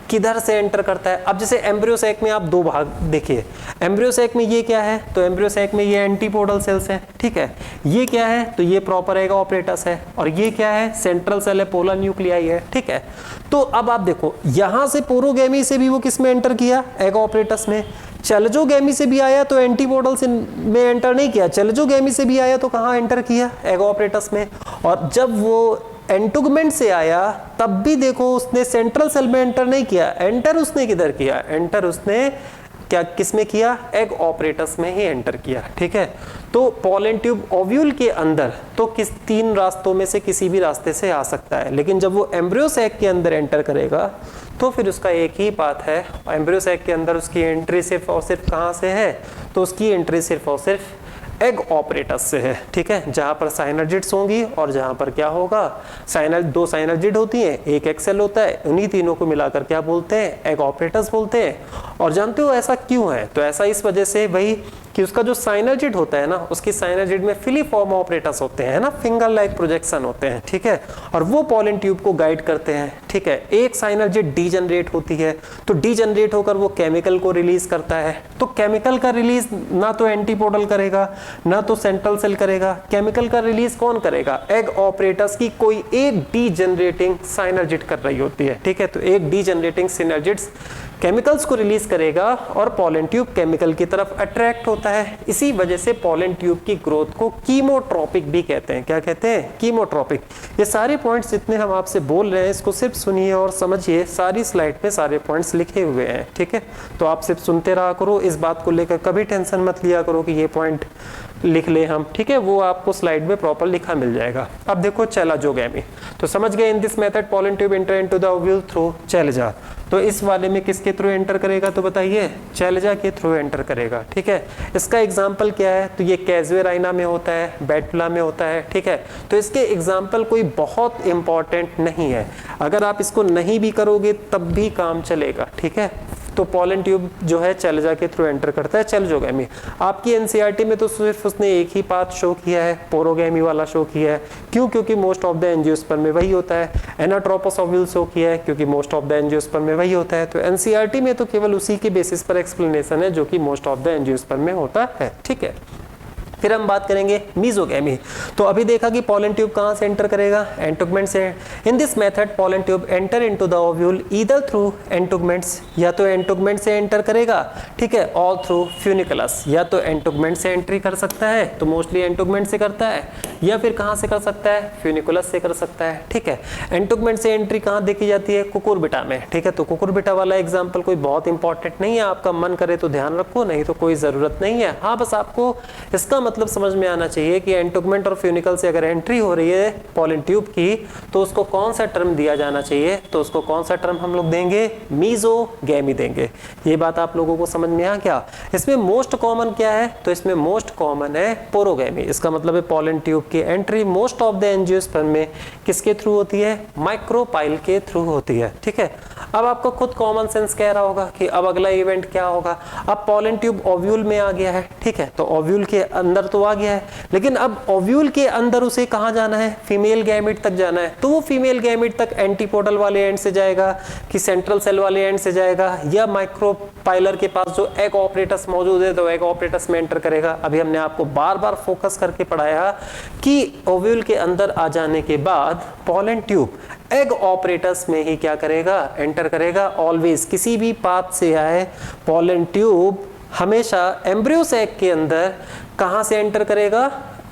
किधर से एंटर करता है। अब जैसे एम्ब्रियो सैक में आप दो भाग देखिए, एम्ब्रियो सैक में ये क्या है, तो एम्ब्रियो सैक में ये एंटीपोडल सेल्स है, ठीक है। ये क्या है, तो ये प्रॉपर एग ऑपरेटस है, और ये क्या है, सेंट्रल सेल है, पोलर न्यूक्लियाई है, ठीक है। तो अब आप देखो यहां से पोरोगैमी से भी वो किस में एंटर किया, एग ऑपरेटस में। चैलेंजोगैमी से भी आया तो एंटीपोडल से में एंटर नहीं किया, चैलेंजोगैमी से भी आया तो कहाँ एंटर किया, एग ऑपरेटस में। और जब वो एंटोगमेंट से आया तब भी देखो उसने सेंट्रल सेल में एंटर नहीं किया, एंटर उसने किधर किया, एंटर उसने क्या किस में किया, एग ऑपरेटस में ही एंटर किया, ठीक है। तो पॉलन ट्यूब ओव्यूल के अंदर तो किस तीन रास्तों में से किसी भी रास्ते से आ सकता है, लेकिन जब वो एम्ब्रियो सैक के अंदर एंटर करेगा तो फिर उसका एक ही बात है, एम्ब्रियो सैक के अंदर उसकी एंट्री सिर्फ और सिर्फ कहाँ से है, तो उसकी एंट्री सिर्फ और सिर्फ एग ऑपरेटस से है, ठीक है। जहां पर साइनर्जिड्स होंगी और जहां पर क्या होगा, दो साइनर्जिड होती हैं, एक एक्सेल होता है, उन्हीं तीनों को मिलाकर क्या बोलते हैं, एग ऑपरेटस बोलते हैं। और जानते हो ऐसा क्यों है, तो ऐसा इस वजह से भाई कि उसका जो साइनर्जिड होता है ना, उसकी साइनर्जिड में फिलीफॉर्म ऑपरेटस होते हैं ना, फिंगर लाइक प्रोजेक्शन होते हैं, ठीक है। और वो पॉलन ट्यूब को गाइड करते हैं, ठीक है। एक साइनर्जिड डीजनरेट होती है, तो डीजनरेट होकर वो केमिकल को रिलीज करता है, तो केमिकल का रिलीज ना तो एंटीपोडल करेगा ना तो सेंट्रल सेल करेगा, केमिकल का रिलीज कौन करेगा, एग ऑपरेटस की कोई एक डीजनरेटिंग साइनर्जिड कर रही होती है, ठीक है। तो एक डीजनरेटिंग सिनर्जिड्स केमिकल्स को रिलीज करेगा और पॉलन ट्यूब केमिकल की तरफ अट्रैक्ट होता है। इसी वजह से पॉलन ट्यूब की ग्रोथ को कीमोट्रॉपिक भी कहते हैं। क्या कहते हैं, कीमोट्रॉपिक। ये सारे पॉइंट्स जितने हम आपसे बोल रहे हैं इसको सिर्फ सुनिए और समझिए, सारी स्लाइड पे सारे पॉइंट्स लिखे हुए हैं, ठीक है। तो आप सिर्फ सुनते रहा करो, इस बात को लेकर कभी टेंशन मत लिया करो कि ये पॉइंट लिख ले हम, ठीक है, वो आपको स्लाइड में प्रॉपर लिखा मिल जाएगा। अब देखो चैलेंजोगैमी, तो समझ गए, in this method pollen tube enter into the ovule through chalaza. तो इस वाले में किसके थ्रू एंटर करेगा, तो बताइए, चैलेंजा के थ्रू एंटर करेगा, ठीक है। इसका एग्जाम्पल क्या है, तो ये कैजुएराइना में होता है, बेटुला में होता है, ठीक है। तो इसके एग्जाम्पल कोई बहुत इंपॉर्टेंट नहीं है, अगर आप इसको नहीं भी करोगे तब भी काम चलेगा, ठीक है। तो पॉलन ट्यूब जो है चैलेंजा के थ्रू एंटर करता है, चैलेंजोगैमी। आपकी एनसीईआरटी में तो सिर्फ उसने एक ही पाथ शो किया है, पोरोगैमी वाला शो किया है। क्यों, क्योंकि मोस्ट ऑफ द एंजियोस्पर्म में वही होता है। एनाट्रोपस ओव्यूल शो किया है क्योंकि मोस्ट ऑफ द एंजियोस्पर्म में वही होता है। तो एनसीईआरटी में तो केवल उसी के बेसिस पर एक्सप्लेनेशन है जो कि मोस्ट ऑफ द एंजियोस्पर्म में होता है, ठीक है। फिर हम बात करेंगे मीजोगैमी। तो अभी देखा कि पॉलन ट्यूब कहाँ से एंटर करेगा, एंटोगमेंट से। In this method pollen tube enter into the ovule either through integuments, या तो एंटोगमेंट से एंटर करेगा, ठीक है, और थ्रू फ्यूनिकुलस, या तो एंटोगमेंट से एंट्री कर सकता है, तो मोस्टली एंटोगमेंट से करता है, या फिर कहाँ से कर सकता है, फ्यूनिकुलस से कर सकता है, ठीक है। एंटोगमेंट से एंट्री कहाँ देखी जाती है, कुकुरबिटा में, ठीक है। तो कुकुरबिटा वाला एग्जाम्पल कोई बहुत इंपॉर्टेंट नहीं है, आपका मन करे तो ध्यान रखो, नहीं तो कोई जरूरत नहीं है। हाँ, बस आपको इसका मतलब समझ में आना चाहिए कि एंटोगमेंट और फ्यूनिकल से अगर एंट्री हो रही है पॉलन ट्यूब की, तो उसको कौन सा टर्म दिया जाना चाहिए, तो उसको कौन सा टर्म हम लोग देंगे, मीजोगैमी देंगे। ये बात आप लोगों को समझ में आ गया। इसमें मोस्ट कॉमन क्या है, तो इसमें मोस्ट कॉमन है पोरोगैमी। इसका मतलब है पॉलन ट्यूब की entry most of the angiosperm में किसके थ्रू होती है, माइक्रोपाइल के थ्रू होती है, ठीक है। अब आपको खुद कॉमन सेंस कह रहा होगा कि अब अगला इवेंट क्या होगा। अब पॉलन ट्यूब ओव्यूल में आ गया है, ठीक है, तो ओव्यूल के अंदर तो आ गया है, लेकिन अब ओव्यूल के अंदर उसे कहाँ जाना है, फीमेल गैमेट तक जाना है। तो वो फीमेल गैमेट तक एंटीपोडल वाले एंड से जाएगा कि सेंट्रल सेल वाले एंड से जाएगा, या माइक्रोपाइलर के पास जो एग ऑपरेटस मौजूद है तो एग ऑपरेटस में एंटर करेगा। अभी हमने आपको बार बार फोकस करके पढ़ाया कि ओव्यूल के अंदर आ जाने के बाद पॉलन ट्यूब एग ऑपरेटस में ही क्या करेगा, एंटर करेगा। ऑलवेज किसी भी पाथ से आए पॉलन ट्यूब हमेशा एम्ब्रियो सैक के अंदर कहां से एंटर करेगा,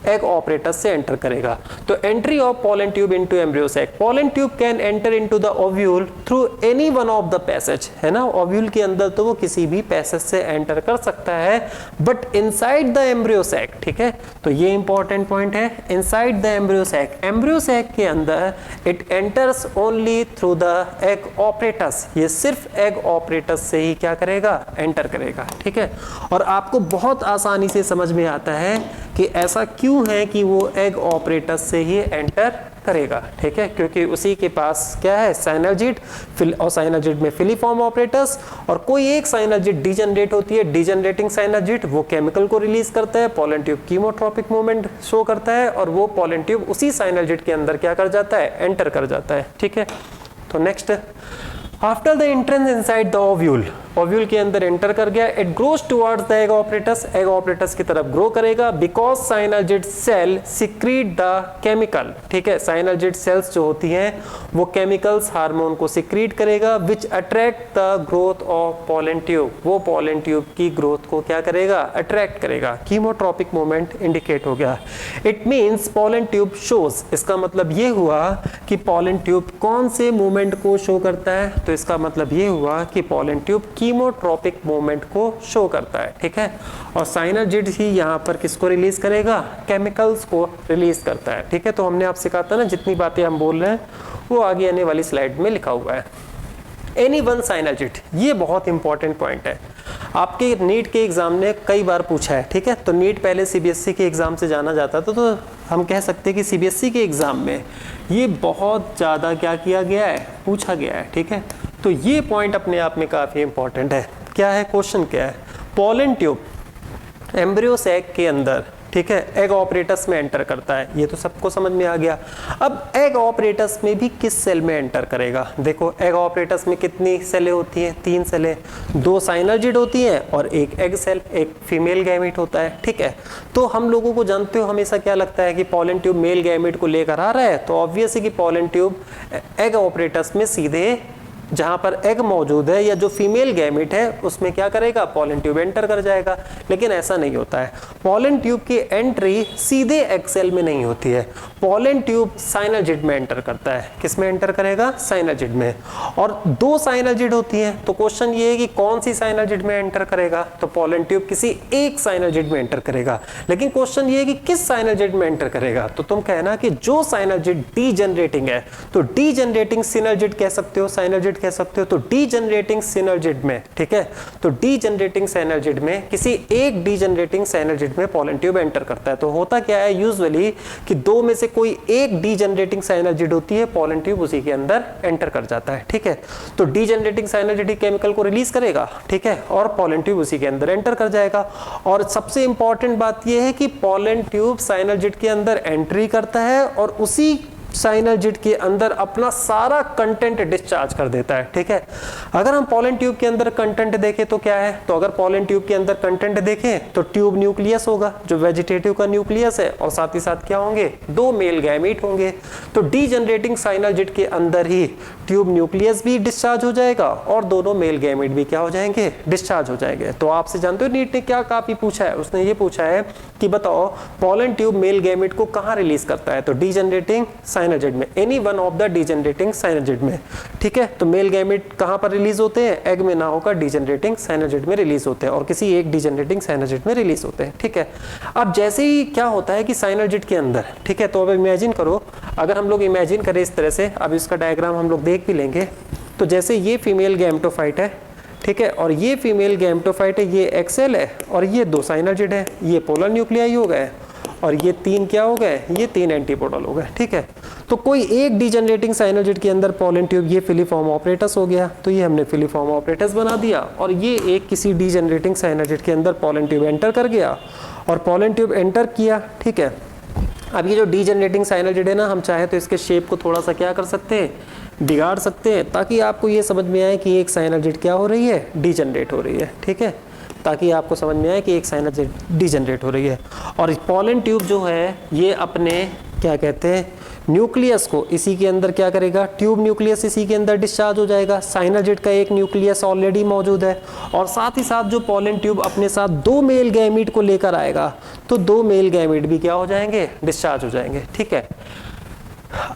एग ऑपरेटस से एंटर करेगा। तो entry of pollen tube into embryo sac, pollen tube can enter into the ovule through any one of the passage, है ना, ओव्यूल के अंदर तो वो किसी भी पैसेज से एंटर कर सकता है, but inside the embryo sac, ठीक है, तो ये इंपॉर्टेंट पॉइंट है, inside the embryo sac, embryo sac के अंदर it enters only through the egg apparatus, ये सिर्फ एग ऑपरेटस से ही क्या करेगा, एंटर करेगा, ठीक है। और आपको बहुत आसानी से समझ में आता है कि ऐसा क्यों है कि वो एग ऑपरेटस से ही एंटर करेगा, ठीक है, क्योंकि उसी के पास क्या है, साइनर्जिड, और साइनर्जिड में फिलीफॉर्म ऑपरेटस, और कोई एक साइनर्जिड डीजनरेट होती है, डीजनरेटिंग साइनर्जिड, वो केमिकल को रिलीज करता है, पॉलन ट्यूब कीमोट्रोपिक मूवमेंट शो करता है, और वो पॉलन ट्यूब उसी साइनर्जिड के अंदर क्या कर जाता है, एंटर कर जाता है, ठीक है। तो next, after the entrance inside the ovule, ovule के अंदर एंटर कर गया, it grows towards the egg apparatus, egg apparatus की तरफ ग्रो करेगा, because synergid cell secrete the chemical, ठीक है, साइनर्जिड सेल्स जो होती हैं वो केमिकल्स हार्मोन को सिक्रीट करेगा, which attract the growth of pollen tube, वो पॉलन ट्यूब की ग्रोथ को क्या करेगा, अट्रैक्ट करेगा। कीमोट्रोपिक मूवमेंट इंडिकेट हो गया, it means pollen tube shows, इसका मतलब ये हुआ कि पॉलन ट्यूब कौन से मूवमेंट को शो करता है, तो इसका मतलब ये हुआ कि पॉलन ट्यूब कीमोट्रोपिक मूवमेंट को शो करता है, ठीक है, और साइनर्जिड ही यहाँ पर किसको रिलीज करेगा, केमिकल्स को रिलीज करता है, ठीक है। तो हमने आपसे कहा था ना, जितनी बातें हम बोल रहे हैं वो आगे आने वाली स्लाइड में लिखा हुआ है। एनी वन साइनर्जिड, ये बहुत इंपॉर्टेंट पॉइंट है, आपके नीट के एग्जाम ने कई बार पूछा है, ठीक है। तो नीट पहले सीबीएसई के एग्जाम से जाना जाता था, तो हम कह सकते हैं कि सीबीएसई के एग्जाम में ये बहुत ज़्यादा क्या किया गया है, पूछा गया है, ठीक है। तो ये पॉइंट अपने आप में काफ़ी इंपॉर्टेंट है। क्या है, क्वेश्चन क्या है, पॉलन ट्यूब एम्ब्रियो सैक के अंदर, ठीक है, एग ऑपरेटस में एंटर करता है, ये तो सबको समझ में आ गया। अब एग ऑपरेटस में भी किस सेल में एंटर करेगा, देखो एग ऑपरेटस में कितनी सेलें होती हैं, 3 सेलें, 2 साइनर्जिड होती हैं और एक एग सेल, एक फीमेल गैमेट होता है, ठीक है। तो हम लोगों को जानते हो हमेशा क्या लगता है कि पॉलन ट्यूब मेल गैमेट को लेकर आ रहा है, तो ऑब्वियस है कि पॉलन ट्यूब एग ऑपरेटस में सीधे जहां पर एग मौजूद है या जो फीमेल गैमेट है उसमें क्या करेगा, पॉलन ट्यूब एंटर कर जाएगा, लेकिन ऐसा नहीं होता है। पॉलन ट्यूब की एंट्री सीधे एग सेल में नहीं होती है, पॉलन ट्यूब साइनर्जिड में एंटर करता है, किस में एंटर करेगा, साइनर्जिड में, और 2 साइनर्जिड होती हैं। तो क्वेश्चन ये है कि कौन सी साइनर्जिड में एंटर करेगा, तो पॉलन ट्यूब किसी एक साइनर्जिड में एंटर करेगा, लेकिन क्वेश्चन ये है कि किस साइनर्जिड में एंटर करेगा, तो तुम कहना कि जो साइनर्जिड डीजनरेटिंग है, तो डीजनरेटिंग सिनर्जिड कह सकते हो, साइनर्जिड कह सकते हो, तो डीजनरेटिंग सिनर्जिड में, ठीक है, तो डीजनरेटिंग साइनर्जिड में किसी एक डीजनरेटिंग साइनर्जिड में पॉलन ट्यूब एंटर करता है। तो होता क्या है यूजुअली कि 2 में से कोई एक डीजनरेटिंग साइनर्जिड होती है, पॉलन ट्यूब उसी के अंदर एंटर कर जाता है, ठीक है। तो डीजनरेटिंग साइनर्जिड ही केमिकल को रिलीज करेगा, ठीक है, और पॉलन ट्यूब उसी के अंदर एंटर कर जाएगा। और सबसे इंपॉर्टेंट बात यह है कि पॉलन ट्यूब साइनर्जिड के अंदर एंट्री करता है और उसी साइनर्जिड के अंदर अपना सारा कंटेंट डिस्चार्ज कर देता है, ठीक है। अगर हम पॉलन ट्यूब के अंदर कंटेंट देखें तो क्या है, तो अगर पॉलन ट्यूब के अंदर कंटेंट देखें तो ट्यूब न्यूक्लियस होगा, जो वेजिटेटिव का न्यूक्लियस है, और साथ ही साथ क्या होंगे, 2 मेल गैमेट होंगे। तो डीजनरेटिंग साइनर्जिड के अंदर ही ट्यूब न्यूक्लियस भी डिस्चार्ज हो जाएगा और दोनों मेल गैमेट भी क्या हो जाएंगे, डिस्चार्ज हो जाएंगे। तो आपसे जानते हो नीट ने क्या काफी पूछा है, उसने ये पूछा है कि बताओ पॉलन ट्यूब मेल गैमेट को कहाँ रिलीज करता है, तो डीजनरेटिंग साइनर्जिड में, any one of the degenerating synergid में, ठीक है। तो मेल गैमेट कहां पर रिलीज होते हैं, एग में ना होकर डीजनरेटिंग साइनर्जिड में रिलीज होते हैं, और किसी एक डीजनरेटिंग साइनर्जिड में रिलीज होते हैं, ठीक है। अब जैसे ही क्या होता है कि साइनर्जिड के अंदर, ठीक है, तो अब इमेजिन करो, अगर हम लोग इमेजिन करें इस तरह से, अब इसका डायग्राम हम लोग देख भी लेंगे, तो जैसे ये फीमेल गैमेटोफाइट है, ठीक है, और ये फीमेल गैमेटोफाइट है, ये एक्सेल है, और ये 2 साइनर्जिड है, ये पोलर न्यूक्लियाई हो गए, और ये 3 क्या हो गए, ये 3 एंटीपोडल हो गए, ठीक है। तो कोई एक डीजनरेटिंग साइनोजिड के अंदर पोलन ट्यूब, ये फिलीफॉर्म ऑपरेटस हो गया, तो ये हमने फिलीफॉर्म ऑपरेटस बना दिया, और ये एक किसी डीजनरेटिंग साइनोजिड के अंदर पोलन ट्यूब एंटर कर गया और पोलन ट्यूब एंटर किया, ठीक है। अब ये जो डीजनरेटिंग साइनोजिड है ना, हम चाहे तो इसके शेप को थोड़ा सा क्या कर सकते हैं, बिगाड़ सकते हैं, ताकि आपको ये समझ में आए कि एक साइनोजिड क्या हो रही है, डीजनरेट हो रही है, ठीक है, ताकि आपको समझ में आए कि एक साइनोजिड डीजनरेट हो रही है। और पोलन ट्यूब जो है ये अपने क्या कहते हैं, न्यूक्लियस को इसी के अंदर क्या करेगा, ट्यूब न्यूक्लियस इसी के अंदर डिस्चार्ज हो जाएगा। साइनोजिड का एक न्यूक्लियस ऑलरेडी मौजूद है, और साथ ही साथ जो पोलन ट्यूब अपने साथ 2 मेल गैमीट को लेकर आएगा, तो 2 मेल गैमीट भी क्या हो जाएंगे, डिस्चार्ज हो जाएंगे, ठीक है।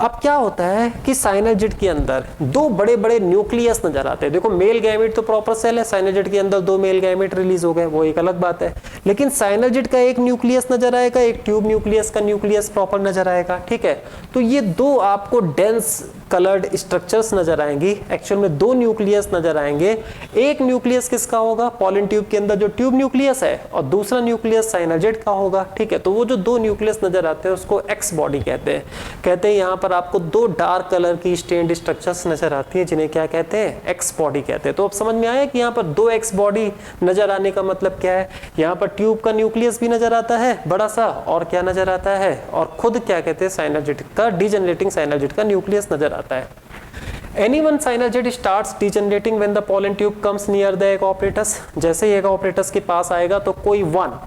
अब क्या होता है कि साइनोजिड के अंदर 2 बड़े बड़े न्यूक्लियस नजर आते हैं। देखो मेल गैमेट तो प्रॉपर सेल है, साइनोजिड के अंदर 2 मेल गैमेट रिलीज हो गए, वो एक अलग बात है, लेकिन साइनोजिड का एक न्यूक्लियस नजर आएगा, एक ट्यूब न्यूक्लियस का न्यूक्लियस प्रॉपर नजर आएगा, ठीक है। तो ये 2 आपको डेंस कलर्ड स्ट्रक्चर्स नजर आएंगी, एक्चुअल में 2 न्यूक्लियस नजर आएंगे। एक न्यूक्लियस किसका होगा, पोलन ट्यूब के अंदर जो ट्यूब न्यूक्लियस है, और दूसरा न्यूक्लियस साइनोजिड का होगा, ठीक है। तो वो जो 2 न्यूक्लियस नजर आते हैं उसको एक्स बॉडी कहते हैं। यहाँ पर आपको 2 डार्क कलर की स्टेन्ड स्ट्रक्चर्स नजर आती हैं, जिन्हें क्या कहते हैं, एक्स बॉडी कहते हैं। तो अब समझ में आया कि यहाँ पर 2 एक्स बॉडी नजर आने का मतलब क्या है, यहाँ पर ट्यूब का न्यूक्लियस भी नजर आता है बड़ा सा, और क्या नजर आता है, और खुद क्या कहते हैं, साइनोजिड का, डीजनरेटिंग साइनोजिड का न्यूक्लियस नजर आता है। Any one साइनोजिड starts degenerating when the pollen tube comes near the egg apparatus। जैसे ही egg apparatus के पास आएगा तो कोई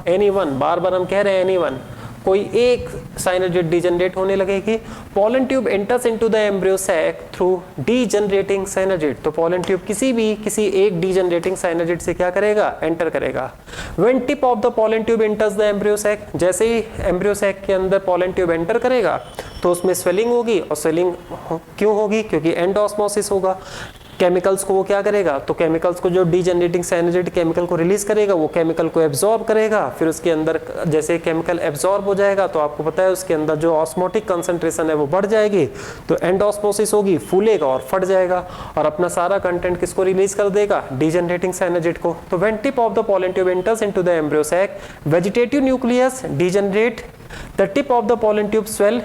any one, बार बार हम कह रहे हैं any one, कोई एक साइनोजिड डीजनरेट होने लगेगी। Pollen tube enters into the embryo sac through degenerating synergid. तो पोलन ट्यूब किसी एक डीजनरेटिंग साइनोजिड से क्या करेगा, एंटर करेगा। When tip of the pollen tube enters the embryo sac, जैसे ही एम्ब्रियो सैक के अंदर पोलन ट्यूब एंटर करेगा तो उसमें स्वेलिंग होगी, और स्वेलिंग क्यों होगी, क्योंकि एंड ऑस्मोसिस होगा। केमिकल्स को वो क्या करेगा, तो केमिकल्स को जो डीजनरेटिंग साइनोजिड केमिकल को रिलीज करेगा, वो केमिकल को एब्जॉर्ब करेगा। फिर उसके अंदर जैसे केमिकल एब्जॉर्ब हो जाएगा तो आपको पता है उसके अंदर जो ऑस्मोटिक कंसंट्रेशन है वो बढ़ जाएगी, तो एंड ऑस्मोसिस होगी, फूलेगा और फट जाएगा, और अपना सारा कंटेंट किसको रिलीज कर देगा, डीजनरेटिंग साइनोजिड को। तो when tip of the pollen tube enters into the embryo sac, vegetative nucleus degenerate, the tip of the pollen tube swell,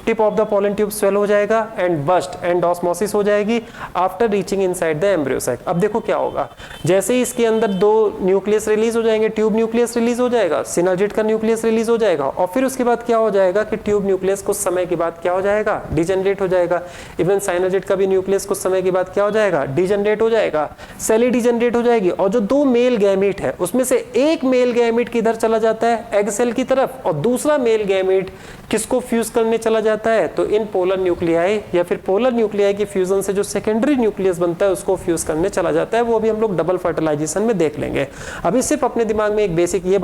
tip of the pollen tube swell हो जाएगा एंड बस्ट, एंड ऑस्मोसिस हो जाएगी after reaching inside the embryo sac. अब देखो क्या होगा, जैसे ही इसके अंदर 2 न्यूक्लियस रिलीज हो जाएंगे, ट्यूब न्यूक्लियस रिलीज हो जाएगा, सिनर्जिड का न्यूक्लियस रिलीज हो जाएगा, और फिर उसके बाद क्या हो जाएगा कि ट्यूब न्यूक्लियस कुछ समय के बाद क्या हो जाएगा, डीजनरेट हो जाएगा। इवन साइनोजिड का भी न्यूक्लियस कुछ समय के बाद क्या हो जाएगा, डीजनरेट हो जाएगा, सेल डीजनरेट हो जाएगी, और जो 2 मेल गैमीट है उसमें से एक मेल गैमीट किधर चला जाता है, एग सेल की तरफ, और दूसरा मेल गैमीट किसको फ्यूज करने चला जाता है, तो इन पोलर न्यूक्लियाई या फिर पोलर न्यूक्लियाई के फ्यूजन से जो सेकेंडरी न्यूक्लियस बनता है उसको फ्यूज करने चला जाता है। वो भी हम लोग डबल फर्टिलाइजेशन में देख लेंगे। अभी सिर्फ अपने दिमाग में एक बेसिक ये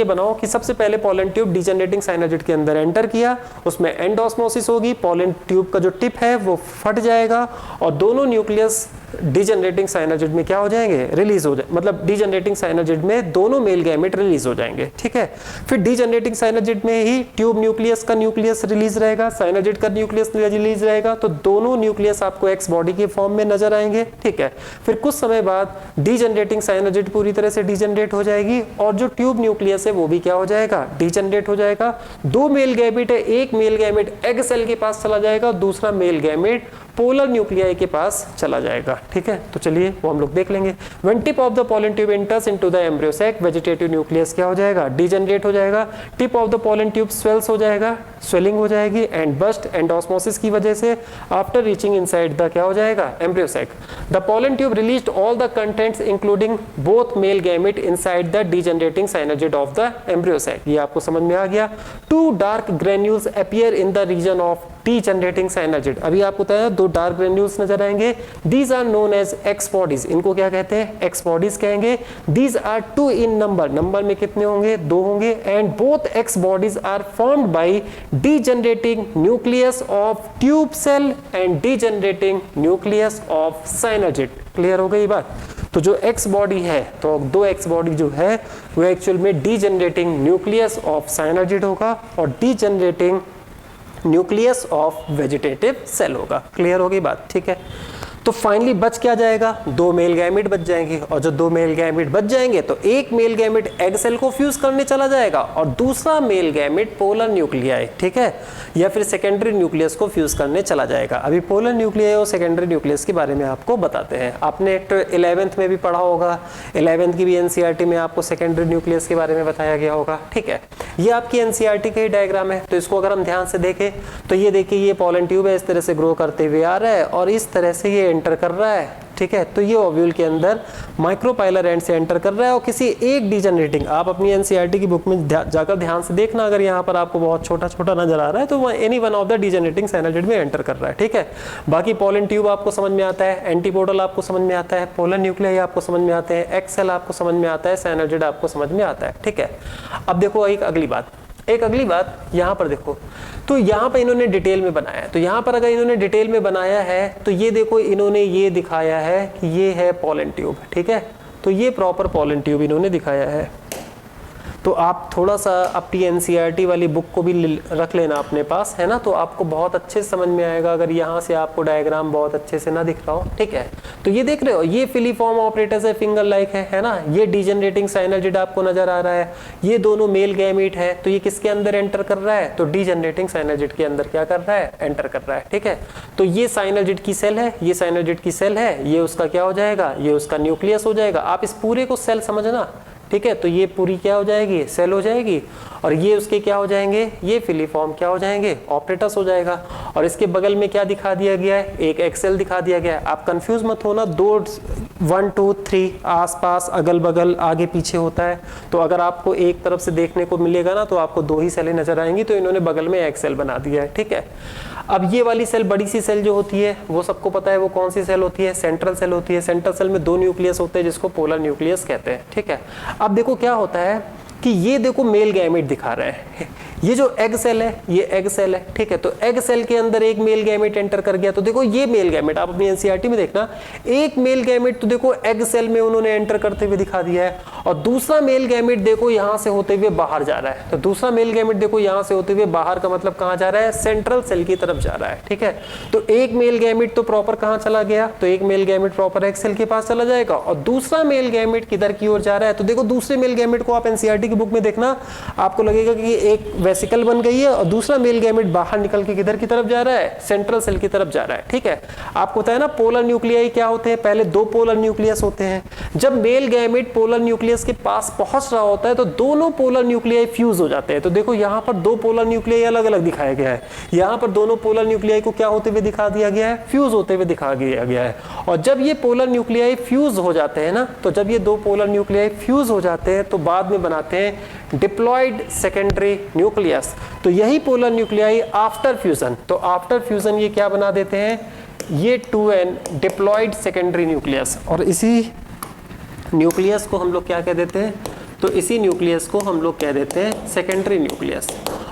बनाओ कि सबसे पहले पोलन ट्यूब डीजनरेटिंग साइनोजिड के अंदर एंटर किया, उसमें एंड ऑस्मोसिस होगी, पोलन ट्यूब का जो टिप है वो फट जाएगा, और दोनों न्यूक्लियस डीजनरेटिंग साइनोजिड में क्या हो जाएंगे, रिलीज हो जाए, मतलब डीजनरेटिंग साइनोजिड में दोनों मेल गैमेट रिलीज हो जाएंगे, ठीक है। फिर डीजनरेटिंग साइनोजिड में ही ट्यूब न्यूक्लियस का न्यूक्लियस रिलीज रहेगा, साइनोजिड का न्यूक्लियस रिलीज रहेगा, तो दोनों न्यूक्लियस आपको एक्स बॉडी के फॉर्म में नजर आएंगे, ठीक है। फिर कुछ समय बाद डीजनरेटिंग साइनोजिड पूरी तरह से डीजनरेट हो जाएगी, और जो ट्यूब न्यूक्लियस है वो भी क्या हो जाएगा, डीजनरेट हो जाएगा। 2 मेल गैमेट है, एक मेल गैमेट एग सेल के पास चला जाएगा, दूसरा मेल गैमेट पोलर न्यूक्लियाई के पास चला जाएगा, ठीक है। तो चलिए वो हम लोग देख लेंगे। When tip of the pollen tube enters into the embryo sac, vegetative nucleus क्या हो जाएगा, डीजनरेट हो जाएगा। Tip of the pollen tube swells हो जाएगा, स्वेलिंग हो जाएगी, एंड बस्ट, एंड ऑस्मोसिस की वजह से आफ्टर रीचिंग इनसाइड द क्या हो जाएगा, embryo sac. The pollen tube released all the contents including both male gamete inside the degenerating synergid of the embryo sac. ये आपको समझ में आ गया। 2 dark granules appear in the region of degenerating synergid. अभी आपको बताया 2 डार्क ग्रेन्यूल्स नजर आएंगे, these are known as X bodies. इनको क्या कहते हैं, एक्स बॉडीज कहेंगे। These are 2 in number, number में कितने होंगे, 2 होंगे। And both X bodies are formed by degenerating nucleus of tube cell and degenerating nucleus of synergid. Clear हो गई बात। तो जो एक्स बॉडी है, तो 2 एक्स बॉडी जो है वो एक्चुअल में डीजनरेटिंग न्यूक्लियस ऑफ साइनोजिड होगा और डीजनरेटिंग न्यूक्लियस ऑफ वेजिटेटिव सेल होगा। क्लियर होगी बात, ठीक है। तो फाइनली बच क्या जाएगा, 2 मेल गैमेट बच जाएंगे, और जो 2 मेल गैमेट बच जाएंगे तो एक मेल गैमेट एग सेल को फ्यूज करने चला जाएगा और दूसरा मेल गैमेट पोलर न्यूक्लियाई, ठीक है, या फिर सेकेंडरी न्यूक्लियस को फ्यूज करने चला जाएगा। अभी पोलर न्यूक्लियाई और सेकेंडरी न्यूक्लियस के बारे में आपको बताते हैं। आपने 11th में भी पढ़ा होगा, 11th की भी एनसीईआरटी में आपको सेकेंडरी न्यूक्लियस के बारे में बताया गया होगा, ठीक है। ये आपकी एनसीईआरटी का ही डायग्राम है, तो इसको अगर हम ध्यान से देखें तो ये देखिए, ये पोलन ट्यूब है, इस तरह से ग्रो करते हुए आ रहा है और इस तरह से ये एंटर कर रहा है, ठीक है। तो ये ओव्यूल के अंदर माइक्रोपाइलर एंड से एंटर कर रहा है और किसी एक डिजेनरेटिंग, आप अपनी एनसीईआरटी की बुक में जाकर ध्यान से देखना, अगर यहाँ पर आपको बहुत छोटा छोटा नजर आ रहा है तो वह एनी वन ऑफ द डिजेनरेटिंग साइनोजिड में एंटर कर रहा है, ठीक है। बाकी पोलन ट्यूब आपको समझ में आता है, एंटीपोडल आपको समझ में आता है, पोलर न्यूक्लियाई आपको समझ में आते हैं, एग सेल आपको समझ में आता है, साइनोजिड आपको समझ में आता है, ठीक है। अब देखो एक अगली बात यहाँ पर देखो, तो यहाँ पर इन्होंने डिटेल में बनाया है। तो यहाँ पर अगर इन्होंने डिटेल में बनाया है तो ये देखो, इन्होंने ये दिखाया है कि ये है पोलन ट्यूब, ठीक है। तो ये प्रॉपर पोलन ट्यूब इन्होंने दिखाया है। तो आप थोड़ा सा अपनी एनसीईआरटी वाली बुक को भी रख लेना अपने पास, है ना, तो आपको बहुत अच्छे से समझ में आएगा अगर यहाँ से आपको डायग्राम बहुत अच्छे से ना दिख रहा हो, ठीक है। तो ये देख रहे हो, ये फिलीफॉर्म ऑपरेटर्स है, फिंगर लाइक है ना, ये डिजेनरेटिंग साइनोजिड आपको नजर आ रहा है, ये दोनों मेल गैमीट है, तो ये किसके अंदर एंटर कर रहा है, तो डिजेनरेटिंग साइनोजिड के अंदर क्या कर रहा है, एंटर कर रहा है, ठीक है। तो ये साइनोजिड की सेल है, ये साइनोजिड की सेल है, ये उसका क्या हो जाएगा, ये उसका न्यूक्लियस हो जाएगा। आप इस पूरे को सेल समझना, ठीक है। तो ये पूरी क्या हो जाएगी, सेल हो जाएगी, और ये उसके क्या हो जाएंगे, ये फिलीफॉर्म क्या हो जाएंगे, ऑपरेटर्स हो जाएगा। और इसके बगल में क्या दिखा दिया गया है, एक एक्सेल दिखा दिया गया है। आप कंफ्यूज मत होना, 1 2 3 आसपास अगल बगल आगे पीछे होता है। तो अगर आपको एक तरफ से देखने को मिलेगा ना तो आपको 2 ही सेलें नजर आएंगी, तो इन्होंने बगल में एक्सेल बना दिया है, ठीक है। अब ये वाली सेल, बड़ी सी सेल जो होती है वो सबको पता है वो कौन सी सेल होती है, सेंट्रल सेल होती है। सेंट्रल सेल में 2 न्यूक्लियस होते हैं जिसको पोलर न्यूक्लियस कहते हैं, ठीक है। अब देखो क्या होता है कि ये देखो मेल गैमेट दिखा रहा है, ये जो एग सेल है ये एग सेल है, ठीक है। तो एग सेल के अंदर एक मेल गैमेट एंटर कर गया, तो देखो ये मेल गैमेट आप अपनी एनसीईआरटी में देखना, एक मेल गैमेट तो देखो एग सेल में उन्होंने एंटर करते हुए दिखा दिया है, और दूसरा मेल गैमेट देखो यहां से होते हुए बाहर जा रहा है। तो दूसरा मेल गैमेट देखो यहां से होते हुए बाहर का मतलब कहां जा रहा है, सेंट्रल सेल की तरफ जा रहा है, ठीक है। तो एक मेल गैमेट तो प्रॉपर कहां चला गया, तो एक male gamete proper egg cell के पास चला जाएगा, और दूसरा मेल गैमेट किधर की ओर जा रहा है। तो देखो दूसरे मेल गैमेट को आप एनसीईआरटी की बुक में देखना, आपको लगेगा कि एक वेसिकल बन गई है और दूसरा मेल गैमेट बाहर निकल के किधर की तरफ जा रहा है, सेंट्रल सेल की तरफ जा रहा है, ठीक है। आपको पता है ना पोलर न्यूक्लियाई क्या होते हैं, पहले 2 पोलर न्यूक्लियस होते हैं। जब मेल गैमेट पोलर न्यूक्लियस के पास पहुंच रहा होता है तो दोनों पोलर न्यूक्लियाई फ्यूज हो जाते हैं। तो देखो यहाँ पर 2 पोलर न्यूक्लियाई अलग अलग दिखाया गया है, यहाँ पर दोनों पोलर न्यूक्लियाई को क्या होते हुए दिखा दिया गया है, फ्यूज होते हुए दिखा दिया गया है। और जब ये पोलर न्यूक्लियाई फ्यूज हो जाते हैं ना, तो जब ये 2 पोलर न्यूक्लियाई फ्यूज हो जाते हैं तो बाद में बनाते हैं डिप्लॉयड सेकेंडरी न्यूक्लियस। तो यही पोलर न्यूक्लियाई आफ्टर फ्यूजन, तो आफ्टर फ्यूजन ये क्या बना देते हैं, ये 2n डिप्लॉयड सेकेंडरी न्यूक्लियस। और इसी न्यूक्लियस को हम लोग क्या कह देते हैं, तो इसी न्यूक्लियस को हम लोग कह देते हैं सेकेंडरी न्यूक्लियस।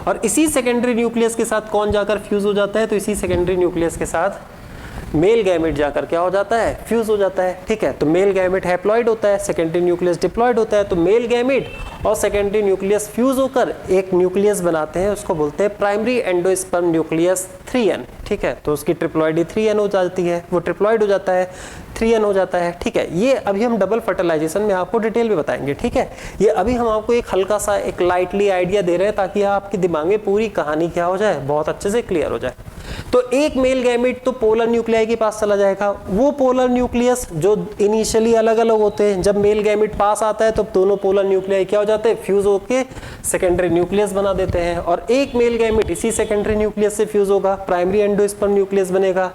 और इसी सेकेंडरी न्यूक्लियस के साथ कौन जाकर फ्यूज हो जाता है, तो इसी सेकेंडरी न्यूक्लियस के साथ मेल गैमेट जाकर क्या हो जाता है, फ्यूज हो जाता है, ठीक है। तो मेल गैमेट हैप्लॉइड होता है, सेकेंडरी न्यूक्लियस डिप्लॉयड होता है। तो मेल गैमेट और सेकेंडरी न्यूक्लियस फ्यूज होकर एक न्यूक्लियस बनाते हैं, उसको बोलते हैं प्राइमरी एंडोस्पर्म न्यूक्लियस 3n, ठीक है। तो उसकी ट्रिप्लॉइडी 3n हो जाती है, वो ट्रिप्लॉइड हो जाता है, 3n हो जाता है, ठीक है। ये अभी हम डबल फर्टिलाइजेशन में आपको डिटेल में बताएंगे, ठीक है। ये अभी हम आपको एक हल्का सा एक लाइटली आइडिया दे रहे हैं ताकि आपके दिमाग में पूरी कहानी क्या हो जाए, बहुत अच्छे से क्लियर हो जाए। तो एक मेल गैमेट तो पोलर न्यूक्लियाई के पास चला जाएगा, वो पोलर न्यूक्लियस जो इनिशियली अलग अलग होते हैं, जब मेल गैमेट पास आता है तो दोनों पोलर न्यूक्लियाई क्या हो जाते हैं, फ्यूज होके सेकेंडरी न्यूक्लियस बना देते हैं। और एक मेल गैमेट इसी सेकेंडरी न्यूक्लियस से फ्यूज होगा, प्राइमरी एंडोस्पर्म न्यूक्लियस बनेगा,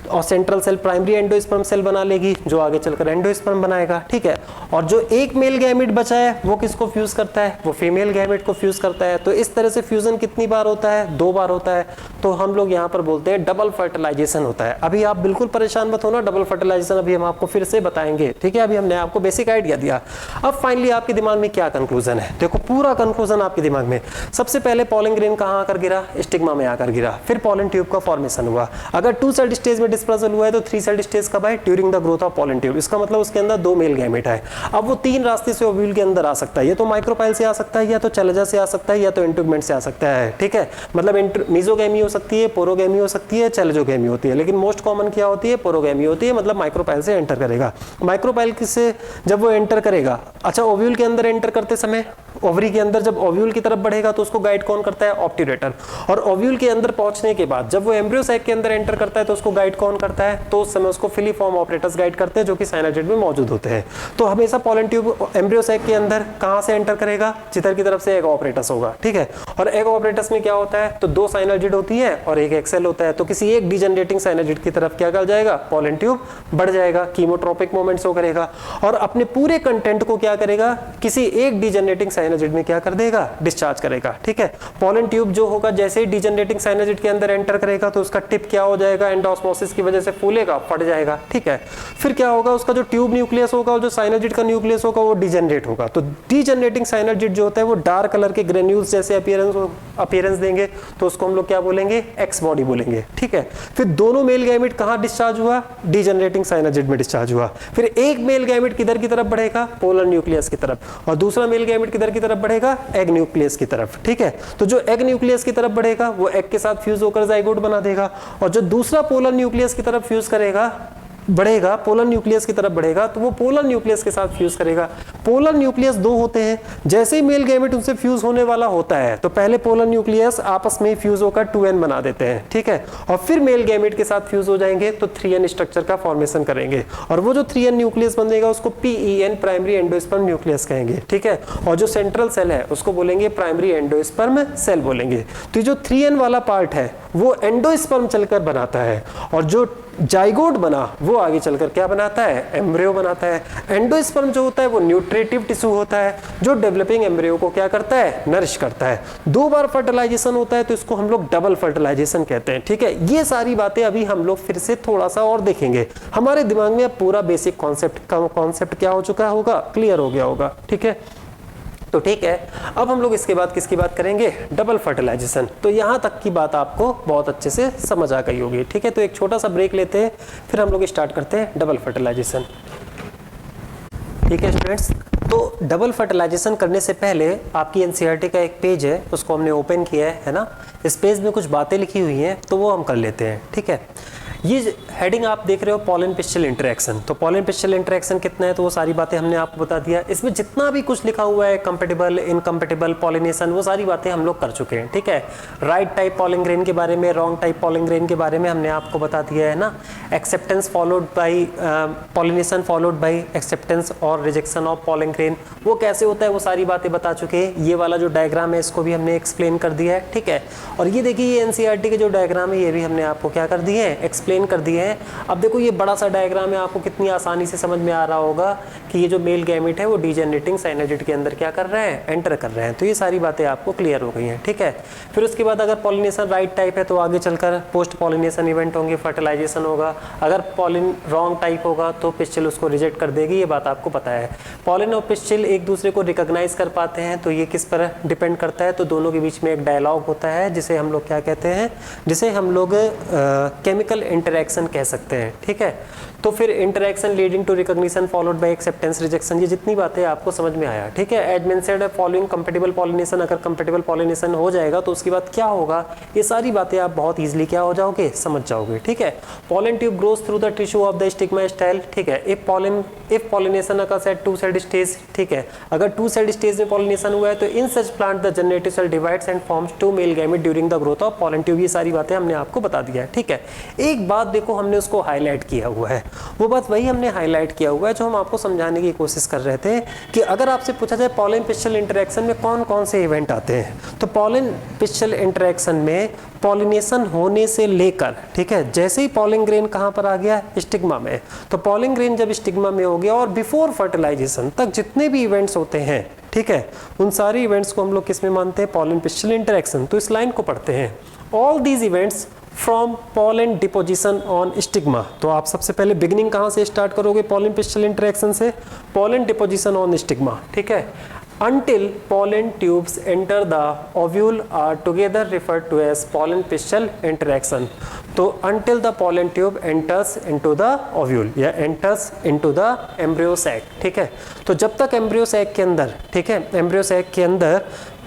और central cell primary endosperm cell बना लेगी जो आगे चलकर एंडोस्पर्म बनाएगा, ठीक है। और जो एक मेल गैमेट बचा है वो किसको फ्यूज करता है, वो फीमेल गैमेट को फ्यूज करता है। तो इस तरह से फ्यूजन कितनी बार होता है, 2 बार होता है। तो हम लोग यहाँ पर बोलते हैं डबल फर्टिलाइजेशन होता है। अभी आप बिल्कुल परेशान मत होना, डबल फर्टिलाइजेशन अभी हम आपको फिर से बताएंगे, ठीक है। अभी हमने आपको बेसिक आइडिया दिया। अब फाइनली आपके दिमाग में क्या कंक्लूजन है, देखो पूरा कंक्लूजन आपके दिमाग में। सबसे पहले पॉलन ग्रेन कहाँ आकर गिरा, स्टिग्मा में आकर गिरा, फिर पॉलन ट्यूब का फॉर्मेशन हुआ। अगर 2 सेड स्टेज में डिस्पर्सल हुआ है तो 3 सेड स्टेज कब है, during the growth of pollen tube. इसका मतलब उसके अंदर 2 मेल गैमेट है। अब वो 3 रास्ते से ओव्यूल के अंदर आ सकता है, ये तो माइक्रोपाइल से आ सकता है, या तो चैलेजा से आ सकता है, या तो इंटरमेंट से आ सकता है। ठीक है, मतलब मीजोगैमी हो सकती है, पोरोगैमी हो सकती है, चैलेजोगैमी होती है, लेकिन मोस्ट कॉमन क्या होती है, पोरोगैमी होती है, मतलब माइक्रोपाइल से एंटर करेगा। माइक्रोपाइल से जब वो एंटर करेगा, अच्छा ओव्यूल के अंदर एंटर करते समय ओवरी के अंदर जब ओव्यूल की तरफ बढ़ेगा तो उसको गाइड कौन करता है, ऑब्ट्यूरेटर। और ओव्यूल के अंदर पहुंचने के बाद जब वो एम्ब्रियो सैक के अंदर एंटर करता है तो उसको गाइड कौन करता है, तो उस समय उसको फिलीफॉर्म ऑपरेटर्स गाइड करते हैं जो कि साइनोजिड में मौजूद होते हैं। तो हमेशा पॉलन ट्यूब एम्ब्रियो सैक के अंदर कहां से एंटर करेगा, जिधर की तरफ से एग ऑपरेटस होगा। ठीक है, और एग ऑपरेटस में क्या होता है, तो 2 साइनोजिड होती है और एक एक्सेल होता है। तो किसी एक डिजेनरेटिंग साइनोजिड की तरफ क्या कर जाएगा, पॉलन ट्यूब बढ़ जाएगा, कीमोट्रोपिक मूवमेंट शो करेगा और अपने पूरे कंटेंट को क्या करेगा, किसी एक डिजेनरेटिंग साइनोजिड में क्या कर देगा, डिस्चार्ज करेगा। ठीक है, पॉलन ट्यूब जो होगा जैसे ही डिजेनरेटिंग साइनोजिड के अंदर एंटर करेगा तो उसका टिप क्या हो जाएगा, एंडोस्मोसिस की वजह से फूलेगा, फट जाएगा। ठीक है, फिर क्या होगा, उसका जो ट्यूब न्यूक्लियस होगा और जो साइनोजिड का न्यूक्लियस होगा वो डिजेनरेट होगा। तो डिजेनरेटिंग साइनोजिड जो होता है वो डार्क कलर के ग्रेन्यूल्स जैसे अपीयरेंस देंगे, तो उसको हम लोग क्या बोलेंगे, एक्स बॉडी बोलेंगे। ठीक है, फिर दोनों मेल गैमेट कहां डिस्चार्ज हुआ, डिजेनरेटिंग साइनोजिड में डिस्चार्ज हुआ। फिर एक मेल गैमेट किधर की तरफ बढ़ेगा, पोलर न्यूक्लियस की तरफ, और दूसरा मेल गैमेट किधर की तरफ बढ़ेगा, एग न्यूक्लियस की तरफ। ठीक है, तो जो एग न्यूक्लियस की तरफ बढ़ेगा वो एग के साथ फ्यूज होकर जाइगोट बना देगा, और जो दूसरा पोलर न्यूक्लियस की तरफ फ्यूज करेगा, बढ़ेगा, पोलर न्यूक्लियस की तरफ बढ़ेगा, तो वो पोलर न्यूक्लियस के साथ फ्यूज करेगा। पोलर न्यूक्लियस 2 होते हैं, जैसे ही मेल गैमेट उनसे फ्यूज होने वाला होता है तो पहले पोलर न्यूक्लियस आपस में फ्यूज होकर 2n बना देते हैं। ठीक है, और फिर मेल गैमेट के साथ फ्यूज हो जाएंगे तो 3n स्ट्रक्चर का फॉर्मेशन करेंगे, और वो जो 3n न्यूक्लियस बनेगा उसको PEN प्राइमरी एंडोस्पर्म न्यूक्लियस कहेंगे। ठीक है, और जो सेंट्रल सेल है उसको बोलेंगे प्राइमरी एंडोस्पर्म सेल बोलेंगे। तो जो 3n वाला पार्ट है वो एंडोस्पर्म चलकर बनाता है, और जो जाइगोट बना वो आगे चलकर क्या बनाता है, एम्ब्रियो बनाता है। एंडोस्पर्म जो होता है वो न्यूट्रिटिव टिश्यू होता है जो डेवलपिंग एम्ब्रियो को क्या करता है, नरिश करता है। 2 बार फर्टिलाइजेशन होता है तो इसको हम लोग डबल फर्टिलाइजेशन कहते हैं। ठीक है, ये सारी बातें अभी हम लोग फिर से थोड़ा सा और देखेंगे, हमारे दिमाग में अब पूरा बेसिक कॉन्सेप्ट क्या हो चुका होगा, क्लियर हो गया होगा। ठीक है, तो ठीक है, अब हम लोग इसके बाद किसकी बात करेंगे, डबल फर्टिलाइजेशन। तो यहां तक की बात आपको बहुत अच्छे से समझ आ गई होगी। ठीक है, तो एक छोटा सा ब्रेक लेते हैं, फिर हम लोग स्टार्ट करते हैं डबल फर्टिलाइजेशन। ठीक है स्टूडेंट्स, तो डबल फर्टिलाइजेशन करने से पहले आपकी एनसीईआरटी का एक पेज है, उसको हमने ओपन किया है ना। इस पेज में कुछ बातें लिखी हुई हैं तो वो हम कर लेते हैं। ठीक है, ये हेडिंग आप देख रहे हो पॉलन पिस्टिल इंटरेक्शन। तो पॉलन पिस्टिल इंटरेक्शन कितना है तो वो सारी बातें हमने आपको बता दिया। इसमें जितना भी कुछ लिखा हुआ है, कंपेटिबल, इनकम्पेटिबल, पॉलिनेशन, वो सारी बातें हम लोग कर चुके हैं। ठीक है, राइट टाइप पॉलन ग्रेन के बारे में, रॉन्ग टाइप पॉलन ग्रेन के बारे में हमने आपको बता दिया है ना। Acceptance followed by pollination followed by acceptance और रिजेक्शन ऑफ पॉलन ग्रेन, वो कैसे होता है वो सारी बातें बता चुके हैं। ये वाला जो डायग्राम है इसको भी हमने एक्सप्लेन कर दिया है। ठीक है, और ये देखिए ये एनसीईआरटी के जो डायग्राम है ये भी हमने आपको क्या कर दिए हैं, एक्सप्लेन कर दिए हैं। अब देखो ये बड़ा सा डायग्राम है, आपको कितनी आसानी से समझ में आ रहा होगा कि ये जो मेल गैमेट है वो डिजेनरेटिंग साइनोजिड के अंदर क्या कर रहे हैं, एंटर कर रहे हैं। तो ये सारी बातें आपको क्लियर हो गई हैं। ठीक है, फिर उसके बाद अगर पॉलिनेशन राइट टाइप है तो आगे चलकर पोस्ट पॉलिनेशन इवेंट होंगे, फर्टिलाइजेशन होगा। अगर पॉलिन रॉन्ग टाइप होगा तो पिस्टिल उसको रिजेक्ट कर देगी, ये बात आपको पता है। पॉलिन और पिस्टिल एक दूसरे को रिकॉग्नाइज कर पाते हैं तो ये किस पर डिपेंड करता है, तो दोनों के बीच में एक डायलॉग होता है जिसे हम लोग क्या कहते हैं, जिसे हम लोग केमिकल इंटरेक्शन कह सकते हैं। ठीक है, तो फिर interaction leading to recognition followed by acceptance rejection, ये जितनी बातें आपको समझ में आया। ठीक है, as mentioned following compatible pollination, अगर कंपेटिबल पॉलिनेशन हो जाएगा तो उसके बाद क्या होगा, ये सारी बातें आप बहुत इजीली क्या हो जाओगे, समझ जाओगे। ठीक है, pollen tube grows through the tissue of the stigma style. ठीक है, if pollination occurs at 2 said stage. ठीक है, अगर 2 सेड स्टेज में पॉलिनेशन हुआ है तो in such plant the generative cell divides and forms 2 male gamete during the growth of pollen tube. ये सारी बातें हमने आपको बता दिया है। ठीक है, एक बात देखो हमने उसको हाईलाइट किया हुआ है, वो बात वही हमने हाईलाइट किया हुआ है जो हम आपको समझाने की कोशिश कर रहे थे कि अगर आपसे पूछा जाए पॉलन पिस्टिल इंटरेक्शन में कौन कौन से इवेंट आते हैं, तो पॉलन पिस्टिल इंटरेक्शन में पॉलिनेशन होने से लेकर, ठीक है, जैसे ही पॉलन ग्रेन कहाँ पर आ गया, स्टिग्मा में, तो पॉलन ग्रेन जब स्टिग्मा में हो गया और बिफोर फर्टिलाइजेशन तक जितने भी इवेंट्स होते हैं, ठीक है, उन सारे इवेंट्स को हम लोग किस में मानते हैं, पॉलन पिस्टिल इंटरेक्शन। तो इस लाइन को पढ़ते हैं, all these events from pollen deposition on stigma. तो आप सबसे पहले बिगिनिंग कहाँ से स्टार्ट करोगे, पॉलन पिस्टिल इंटरेक्शन से, पॉलन डिपोजिशन ऑन स्टिग्मा। ठीक है, until pollen tubes enter the ovule are together referred to as pollen pistil interaction. तो until the pollen tube enters into the ovule या enters into the embryo sac, ठीक है। तो जब तक embryo sac के अंदर, ठीक है, embryo sac के अंदर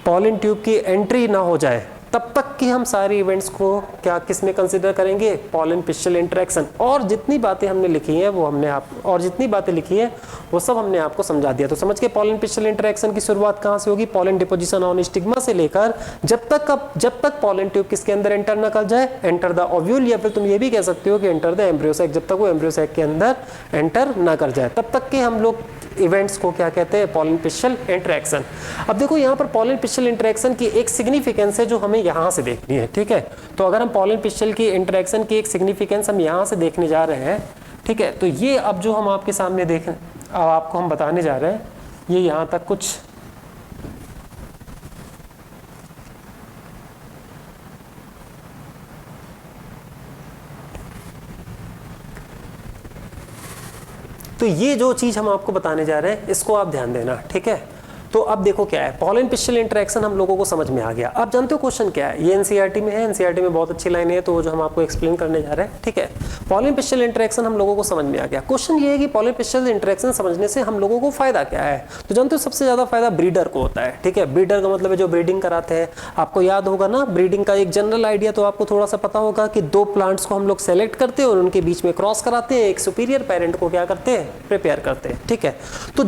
pollen tube की एंट्री ना हो जाए तब तक कि हम सारे इवेंट्स को क्या किस में कंसिडर करेंगे, पॉलन पिस्टल इंटरेक्शन। और जितनी बातें हमने लिखी हैं वो हमने आप और जितनी बातें लिखी हैं वो सब हमने आपको समझा दिया। तो समझ के पॉलन पिस्टल इंटरेक्शन की शुरुआत कहाँ से होगी, पॉलन डिपोजिशन ऑन स्टिग्मा से लेकर जब तक पॉलन ट्यूब किसके अंदर एंटर ना कर जाए, एंटर द ओव्यूल, या फिर तुम ये भी कह सकते हो कि एंटर द एम्ब्रियो सैक, जब तक वो एम्ब्रियो सैक के अंदर एंटर ना कर जाए तब तक के हम लोग इवेंट्स को क्या कहते हैं, पॉलन पिस्टल इंटरेक्शन। अब देखो यहाँ पर पॉलन पिस्टल इंटरेक्शन की एक सिग्निफिकेंस है जो हमें यहाँ से देखनी है, ठीक है। तो अगर हम पॉलन पिस्टल की इंटरेक्शन की एक सिग्निफिकेंस हम यहाँ से देखने जा रहे हैं, ठीक है, तो ये अब जो हम आपके सामने देख अब आपको हम बताने जा रहे हैं, ये यहाँ तक कुछ तो ये जो चीज़ हम आपको बताने जा रहे हैं इसको आप ध्यान देना, ठीक है। तो अब देखो क्या है, पॉलन पिस्टल इंटरेक्शन हम लोगों को समझ में आ गया। आप जानते हो क्वेश्चन क्या है, ये एनसीईआरटी में है, एनसीईआरटी में बहुत अच्छी लाइन है, तो वो जो हम आपको एक्सप्लेन करने जा रहे हैं, ठीक है। पॉलन पिस्टल इंटरेक्शन हम लोगों को समझ में आ गया। क्वेश्चन ये है कि पॉलन पिस्टल इंटरेक्शन समझने से हम लोगों को फायदा क्या है। तो जानते हो सबसे ज्यादा फायदा ब्रीडर को होता है, ठीक है। ब्रीडर का मतलब है जो ब्रीडिंग कराते हैं। आपको याद होगा ना, ब्रीडिंग का एक जनरल आइडिया तो आपको थोड़ा सा पता होगा कि दो प्लांट्स को हम लोग सेलेक्ट करते हैं और उनके बीच में क्रॉस कराते हैं, एक सुपीरियर पेरेंट को क्या करते हैं, प्रिपेयर करते हैं, ठीक है। तो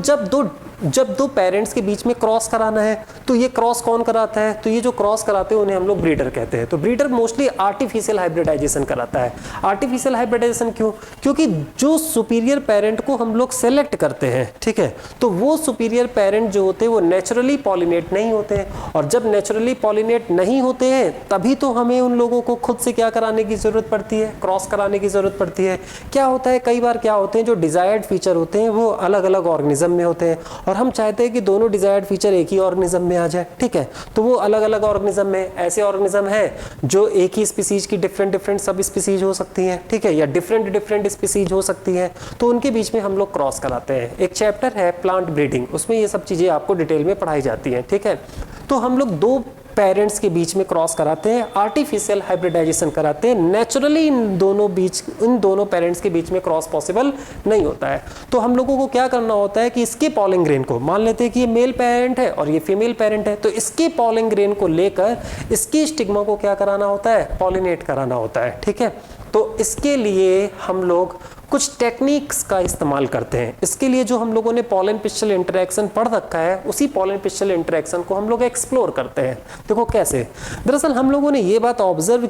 जब दो पेरेंट्स के बीच में क्रॉस कराना है तो ये क्रॉस कौन कराता है, तो ये जो क्रॉस कराते हैं उन्हें हम लोग ब्रीडर कहते हैं। तो ब्रीडर मोस्टली आर्टिफिशियल हाइब्रिडाइजेशन कराता है। आर्टिफिशियल हाइब्रिडाइजेशन क्यों, क्योंकि जो सुपीरियर पेरेंट को हम लोग सेलेक्ट करते हैं, ठीक है, तो वो सुपीरियर पेरेंट जो होते हैं वो नेचुरली पॉलिनेट नहीं होते हैं, और जब नेचुरली पॉलिनेट नहीं होते हैं तभी तो हमें उन लोगों को खुद से क्या कराने की जरूरत पड़ती है, क्रॉस कराने की जरूरत पड़ती है। क्या होता है, कई बार क्या होते हैं, जो डिजायर्ड फीचर होते हैं वो अलग अलग ऑर्गेनिज्म में होते हैं और हम चाहते हैं कि दोनों डिजायर्ड फीचर एक ही ऑर्गेनिज्म में आ जाए, ठीक है। तो वो अलग अलग ऑर्गेनिज्म में, ऐसे ऑर्गेनिज्म है जो एक ही स्पीसीज की डिफरेंट सब स्पीसीज हो सकती हैं, ठीक है, या डिफरेंट स्पीसीज हो सकती हैं, तो उनके बीच में हम लोग क्रॉस कराते हैं। एक चैप्टर है प्लांट ब्रीडिंग, उसमें ये सब चीजें आपको डिटेल में पढ़ाई जाती हैं, ठीक है। तो हम लोग दो पेरेंट्स के बीच में क्रॉस कराते हैं, आर्टिफिशियल हाइब्रिडाइजेशन कराते हैं। नेचुरली इन दोनों पेरेंट्स के बीच में क्रॉस पॉसिबल नहीं होता है। तो हम लोगों को क्या करना होता है कि इसके पॉलिन ग्रेन को, मान लेते हैं कि ये मेल पेरेंट है और ये फीमेल पेरेंट है, तो इसके पॉलिन ग्रेन को लेकर इसकी स्टिग्मा को क्या कराना होता है, पॉलिनेट कराना होता है, ठीक है। तो इसके लिए हम लोग कुछ टेक्निक्स का इस्तेमाल करते हैं। इसके लिए जो हम लोगों ने पॉलन पिस्टल इंटरेक्शन पढ़ रखा है, उसी पॉलन पिस्टल इंटरेक्शन को हम लोग एक्सप्लोर करते हैं। देखो कैसे, दरअसल हम लोगों ने ये बात ऑब्जर्व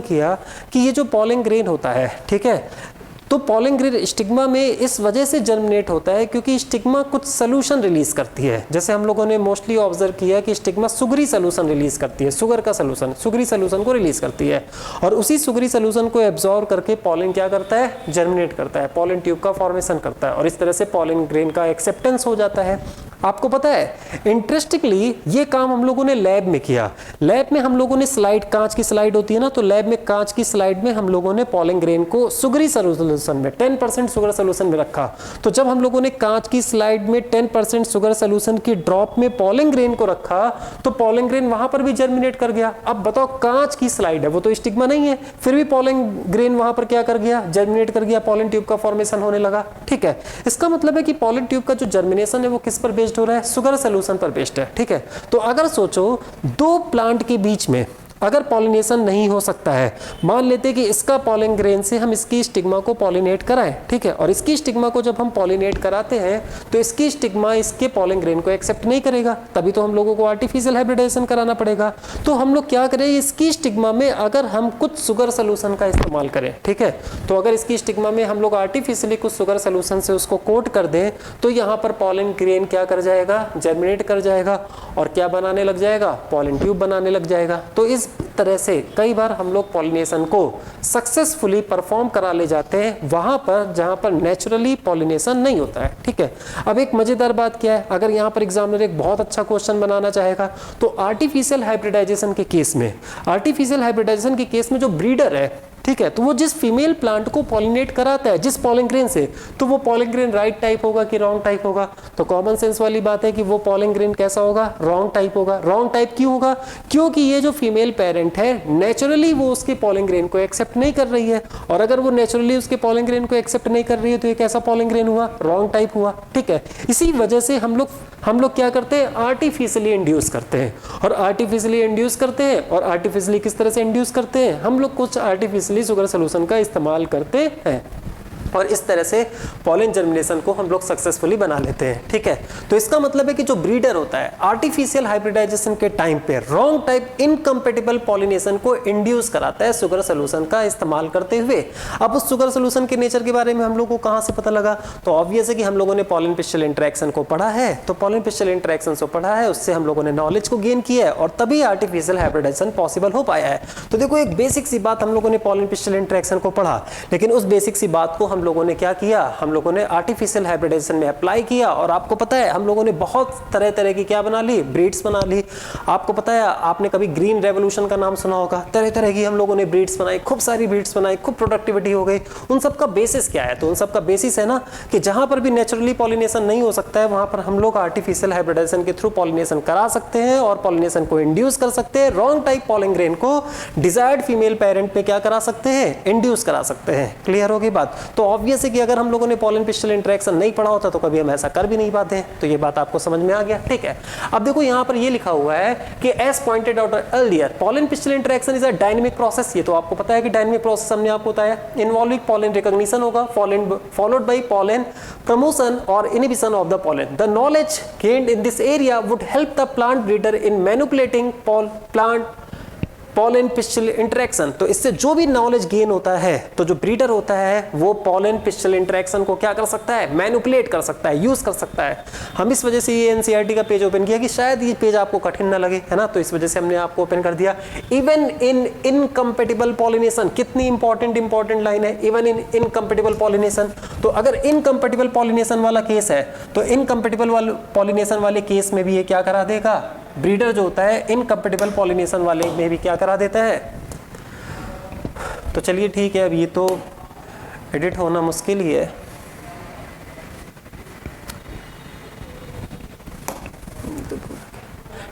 किया कि ये जो पॉलन ग्रेन होता है, ठीक है, तो पॉलन ग्रेन स्टिग्मा में इस वजह से जर्मिनेट होता है क्योंकि स्टिग्मा कुछ सोल्यूशन रिलीज करती है। जैसे हम लोगों ने मोस्टली ऑब्जर्व किया कि स्टिग्मा सुगरी सोल्यूशन रिलीज करती है, सुगरी सोल्यूशन को रिलीज करती है, और उसी सुगरी सोल्यूशन को एब्जॉर्ब करके पॉलन क्या करता है, जर्मिनेट करता है, पॉलन ट्यूब का फॉर्मेशन करता है, और इस तरह से पॉलन ग्रेन का एक्सेप्टेंस हो जाता है। आपको पता है इंटरेस्टिंगली ये काम हम लोगों ने लैब में किया। लैब में हम लोगों ने स्लाइड, कांच की स्लाइड होती है ना, तो लैब में कांच की स्लाइड में हम लोगों ने पॉलन ग्रेन को सुगरी सोल्यूशन में 10% शुगर सोल्यूशन में रखा। तो जब हम लोगों ने कांच की स्लाइड में 10% शुगर सोल्यूशन की ड्रॉप में पॉलन ग्रेन को रखा तो पॉलन ग्रेन वहां पर भी जर्मिनेट कर गया। अब बताओ, कांच की स्लाइड है, वो तो स्टिग्मा नहीं है, फिर भी पॉलन ग्रेन वहां पर क्या कर गया, जर्मिनेट कर गया, पॉलन ट्यूब का फॉर्मेशन होने लगा, ठीक है। इसका मतलब है कि पॉलन ट्यूब का जो जर्मिनेशन है वो किस पर बेस्ड हो रहा है, शुगर सोल्यूशन पर बेस्ड है, ठीक है। तो अगर सोचो दो प्लांट के बीच में अगर पॉलिनेशन नहीं हो सकता है, मान लेते कि इसका पॉलन ग्रेन से हम इसकी स्टिग्मा को पॉलिनेट कराएं, ठीक है, और इसकी स्टिग्मा को जब हम पॉलिनेट कराते हैं तो इसकी स्टिग्मा इसके पॉलन ग्रेन को एक्सेप्ट नहीं करेगा, तभी तो हम लोगों को आर्टिफिशियल हाइब्रिडाइजेशन कराना पड़ेगा। तो हम लोग क्या करें, इसकी स्टिग्मा में अगर हम कुछ शुगर सोल्यूशन का इस्तेमाल करें, ठीक है, तो अगर इसकी स्टिग्मा में हम लोग आर्टिफिशियली कुछ शुगर सोल्यूशन से उसको कोट कर दें तो यहाँ पर पॉलन ग्रेन क्या कर जाएगा, जर्मिनेट कर जाएगा, और क्या बनाने लग जाएगा, पॉलन ट्यूब बनाने लग जाएगा। तो इस तरह से कई बार हम लोग पॉलिनेशन को सक्सेसफुली परफॉर्म करा ले जाते हैं वहां पर जहां पर नेचुरली पॉलिनेशन नहीं होता है, ठीक है। अब एक मजेदार बात क्या है, अगर यहां पर एग्जामिनर एक बहुत अच्छा क्वेश्चन बनाना चाहेगा तो आर्टिफिशियल हाइब्रिडाइजेशन के केस में जो ब्रीडर है, ठीक है। तो वो जिस फीमेल प्लांट को पॉलिनेट कराता है जिस पॉलन ग्रेन से, तो वो पॉलन ग्रेन राइट टाइप होगा कि रॉन्ग टाइप होगा? तो कॉमन सेंस वाली बात है कि वो पॉलन ग्रेन कैसा होगा? रॉन्ग टाइप होगा। रॉन्ग टाइप क्यों होगा? क्योंकि ये जो फीमेल पेरेंट है नेचुरली वो उसके पॉलन ग्रेन को एक्सेप्ट नहीं कर रही है, और अगर वो नेचुरली उसके पॉलन ग्रेन को एक्सेप्ट नहीं कर रही है तो ये कैसा पॉलन ग्रेन हुआ? रॉन्ग टाइप हुआ। ठीक है। इसी वजह से हम लोग क्या करते हैं? आर्टिफिशियली इंड्यूस करते हैं, और आर्टिफिशियली इंड्यूस करते हैं, और आर्टिफिशियली किस तरह से इंड्यूस करते हैं? हम लोग कुछ आर्टिफिशियली शुगर सॉल्यूशन का इस्तेमाल करते हैं, और इस तरह से पॉलन जर्मिनेशन को हम लोग सक्सेसफुली बना लेते हैं। ठीक है। तो इसका मतलब है कि जो ब्रीडर होता है आर्टिफिशियल हाइब्रिडाइजेशन के टाइम पे रॉन्ग टाइप इनकम्पेटिबल पॉलिनेशन को इंड्यूस कराता है शुगर सॉल्यूशन का इस्तेमाल करते हुए। अब उस शुगर सॉल्यूशन के नेचर के बारे में हम लोग को कहां से पता लगा? तो ऑब्वियस है कि हम लोगों ने पॉलन पिस्टल इंटरेक्शन को पढ़ा है, तो पॉलन पिस्टल इंटरेक्शन को पढ़ा है, उससे हम लोगों ने नॉलेज को गेन किया है, और तभी आर्टिफिशियल हाइब्रिडाइजेशन पॉसिबल हो पाया है। तो देखो, एक बेसिक सी बात हम लोगों ने पॉलन पिस्टल इंटरेक्शन को पढ़ा, लेकिन उस बेसिक सी बात को हम लोगों ने क्या किया? हम लोगों ने आर्टिफिशियल हाइब्रिडाइजेशन में अप्लाई किया, और आपको पता है हम लोगों ने बहुत तरह तरह की क्या बना ली? ब्रीड्स बना ली। आपको पता है, आपने कभी ग्रीन रेवोल्यूशन का नाम सुना होगा? तरह तरह की हम लोगों ने ब्रीड्स बनाई, खूब सारी ब्रीड्स बनाई, खूब प्रोडक्टिविटी हो गई। उन सब का बेसिस क्या है? तो उन सब का बेसिस है ना कि जहां पर भी नेचुरली पॉलिनेशन नहीं हो सकता है वहां पर हम लोग आर्टिफिशियल हाइब्रिडाइजेशन के थ्रू पॉलिनेशन करा सकते हैं, और पॉलिनेशन को इंड्यूस कर सकते हैं। रॉन्ग टाइप पॉलन ग्रेन को डिजायर्ड फीमेल पेरेंट पे क्या करा सकते हैं? इंड्यूस करा सकते हैं। क्लियर होगी बात? तो ऑब्वियस है कि अगर हम लोगों ने पॉलन पिस्टल इंटरेक्शन नहीं पढ़ा होता तो कभी हम ऐसा कर भी नहीं पाते हैं। तो ये बात आपको समझ में आ गया? ठीक है। अब देखो यहां पर ये लिखा हुआ है कि as pointed out earlier pollen pistil interaction is a dynamic process. ये तो आपको पता है कि डायनेमिक प्रोसेस हमने आपको बताया। इन्वॉल्विंग पॉलन रिकॉग्निशन होगा, फॉलोड बाय पॉलन प्रमोशन और inhibition of the pollen. The knowledge gained in this area would help the plant breeder in manipulating plant pollen pistil interaction. तो इससे जो भी नॉलेज गेन होता है, तो जो ब्रीडर होता है वो पॉलन पिस्टल इंटरेक्शन को क्या कर सकता है? मैनिपुलेट कर सकता है, यूज कर सकता है। हम इस वजह से ये एनसीईआरटी का पेज ओपन किया कि शायद ये पेज आपको कठिन ना लगे, है ना, तो इस वजह से हमने आपको ओपन कर दिया। इवन इन इनकम्पेटिबल पॉलिनेशन, कितनी इंपॉर्टेंट लाइन है, इवन इन इनकम्पेटिबल पॉलिनेशन। तो अगर इनकम्पेटिबल पॉलिनेशन वाला केस है तो इनकम्पेटिबल पॉलिनेशन वाले केस में भी ये क्या करा देगा? ब्रीडर जो होता है इनकम्पेटिबल पॉलिनेशन वाले में भी क्या करा देता है? तो चलिए ठीक है, अब ये तो एडिट होना मुश्किल ही है।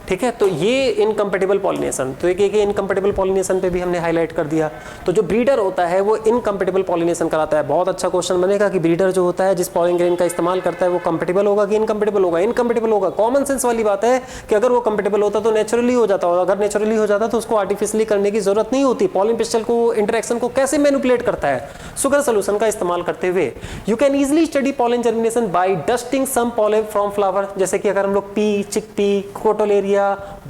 ठीक है। तो ये इनकम्पेटिबल पॉलिनेशन, तो एक इनकम्पेटिबल पॉलिनेशन पे भी हमने हाईलाइट कर दिया। तो जो ब्रीडर होता है वो इनकम्पेटिबल पॉलिनेशन कराता है। बहुत अच्छा क्वेश्चन बनेगा कि ब्रीडर जो होता है जिस पॉलन ग्रेन का इस्तेमाल करता है वो कंपेटिबल होगा कि इनकम्पेटिबल होगा? इनकम्पेटिबल होगा। कॉमन सेंस वाली बात है कि अगर वो कंपेटिबल होता तो नेचुरली हो जाता, और अगर नेचुरली हो जाता तो उसको आर्टिफिशियली करने की जरूरत नहीं होती। पॉलन पिस्टल को इंटरेक्शन को कैसे मैनिपुलेट करता है? शुगर सॉल्यूशन का इस्तेमाल करते हुए। You can easily study pollen germination by dusting some pollen from flower. जैसे कि अगर हम लोग pea, chickpea, crotalaria,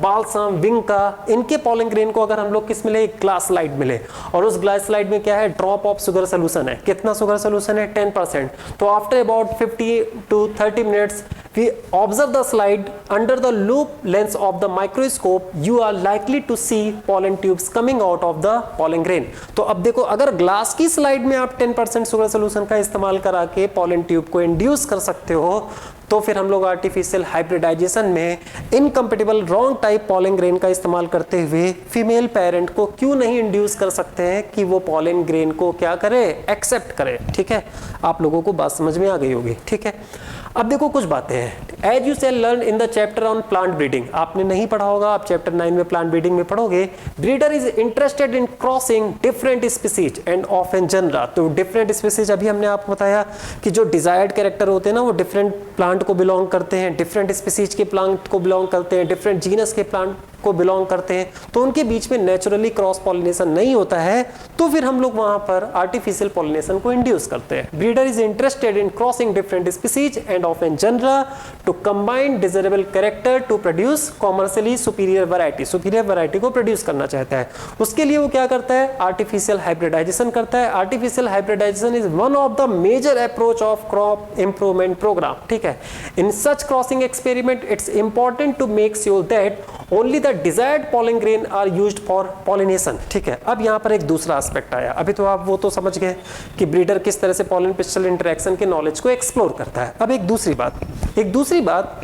balsam, vinca, इनके पॉलन ग्रेन को अगर हम लोग किस मिले? ग्लास स्लाइड मिले, और उस ग्लास स्लाइड में क्या है? ड्रॉप ऑफ शुगर सॉल्यूशन है। कितना शुगर सॉल्यूशन है? 10%। तो after about 50 to 30 minutes we observe the slide under the loop lens of the microscope, you are likely to see pollen tubes coming out of the pollen grain। तो अब देखो, अगर ग्लास की स्लाइड में आप 10% शुगर सॉल्यूशन का इस्तेमाल करा के पॉलन ट्यूब को इंड्यूस कर सकते हो, तो फिर हम लोग आर्टिफिशियल हाइब्रिडाइजेशन में incompatible wrong type pollen grain का इस्तेमाल करते हुए फीमेल पेरेंट को क्यों नहीं इंड्यूस कर सकते हैं कि वो पॉलन ग्रेन को क्या करे? एक्सेप्ट करे। ठीक है। आप लोगों को बात समझ में आ गई होगी। ठीक है। अब देखो कुछ बातें हैं। As you shall learn in the chapter on plant breeding, आपने नहीं पढ़ा होगा, आप चैप्टर 9 में प्लांट ब्रीडिंग में पढ़ोगे। Breeder is interested in crossing different species and of in genera. तो डिफरेंट स्पीसीज अभी हमने आपको बताया कि जो डिजायर्ड कैरेक्टर होते हैं ना वो डिफरेंट प्लांट को बिलोंग करते हैं, डिफरेंट स्पीसीज के प्लांट को बिलोंग करते हैं, डिफरेंट जीनस के प्लांट को बिलोंग करते हैं। तो उनके बीच में नेचुरली क्रॉस पॉलिनेशन नहीं होता है, तो फिर हम लोग वहां पर आर्टिफिशियल पॉलिनेशन को इंड्यूस करते हैं। Breeder is interested in crossing different species and of an genera to combine desirable character to produce commercially superior variety. Superior variety को प्रोड्यूस करना चाहता है, उसके लिए वो क्या करता है? आर्टिफिशियल हाइब्रिडाइजेशन करता है। Artificial hybridisation is one of the major approach of crop improvement programme. ठीक है। In such crossing experiment it's important to make sure that only the desired pollen grain are used for pollination. ठीक है। अब यहाँ पर एक दूसरा एस्पेक्ट आया। अभी तो आप वो तो समझ गए कि ब्रीडर किस तरह से पॉलन पिस्टल इंटरेक्शन के नॉलेज को एक्सप्लोर करता है। अब एक दूसरी बात,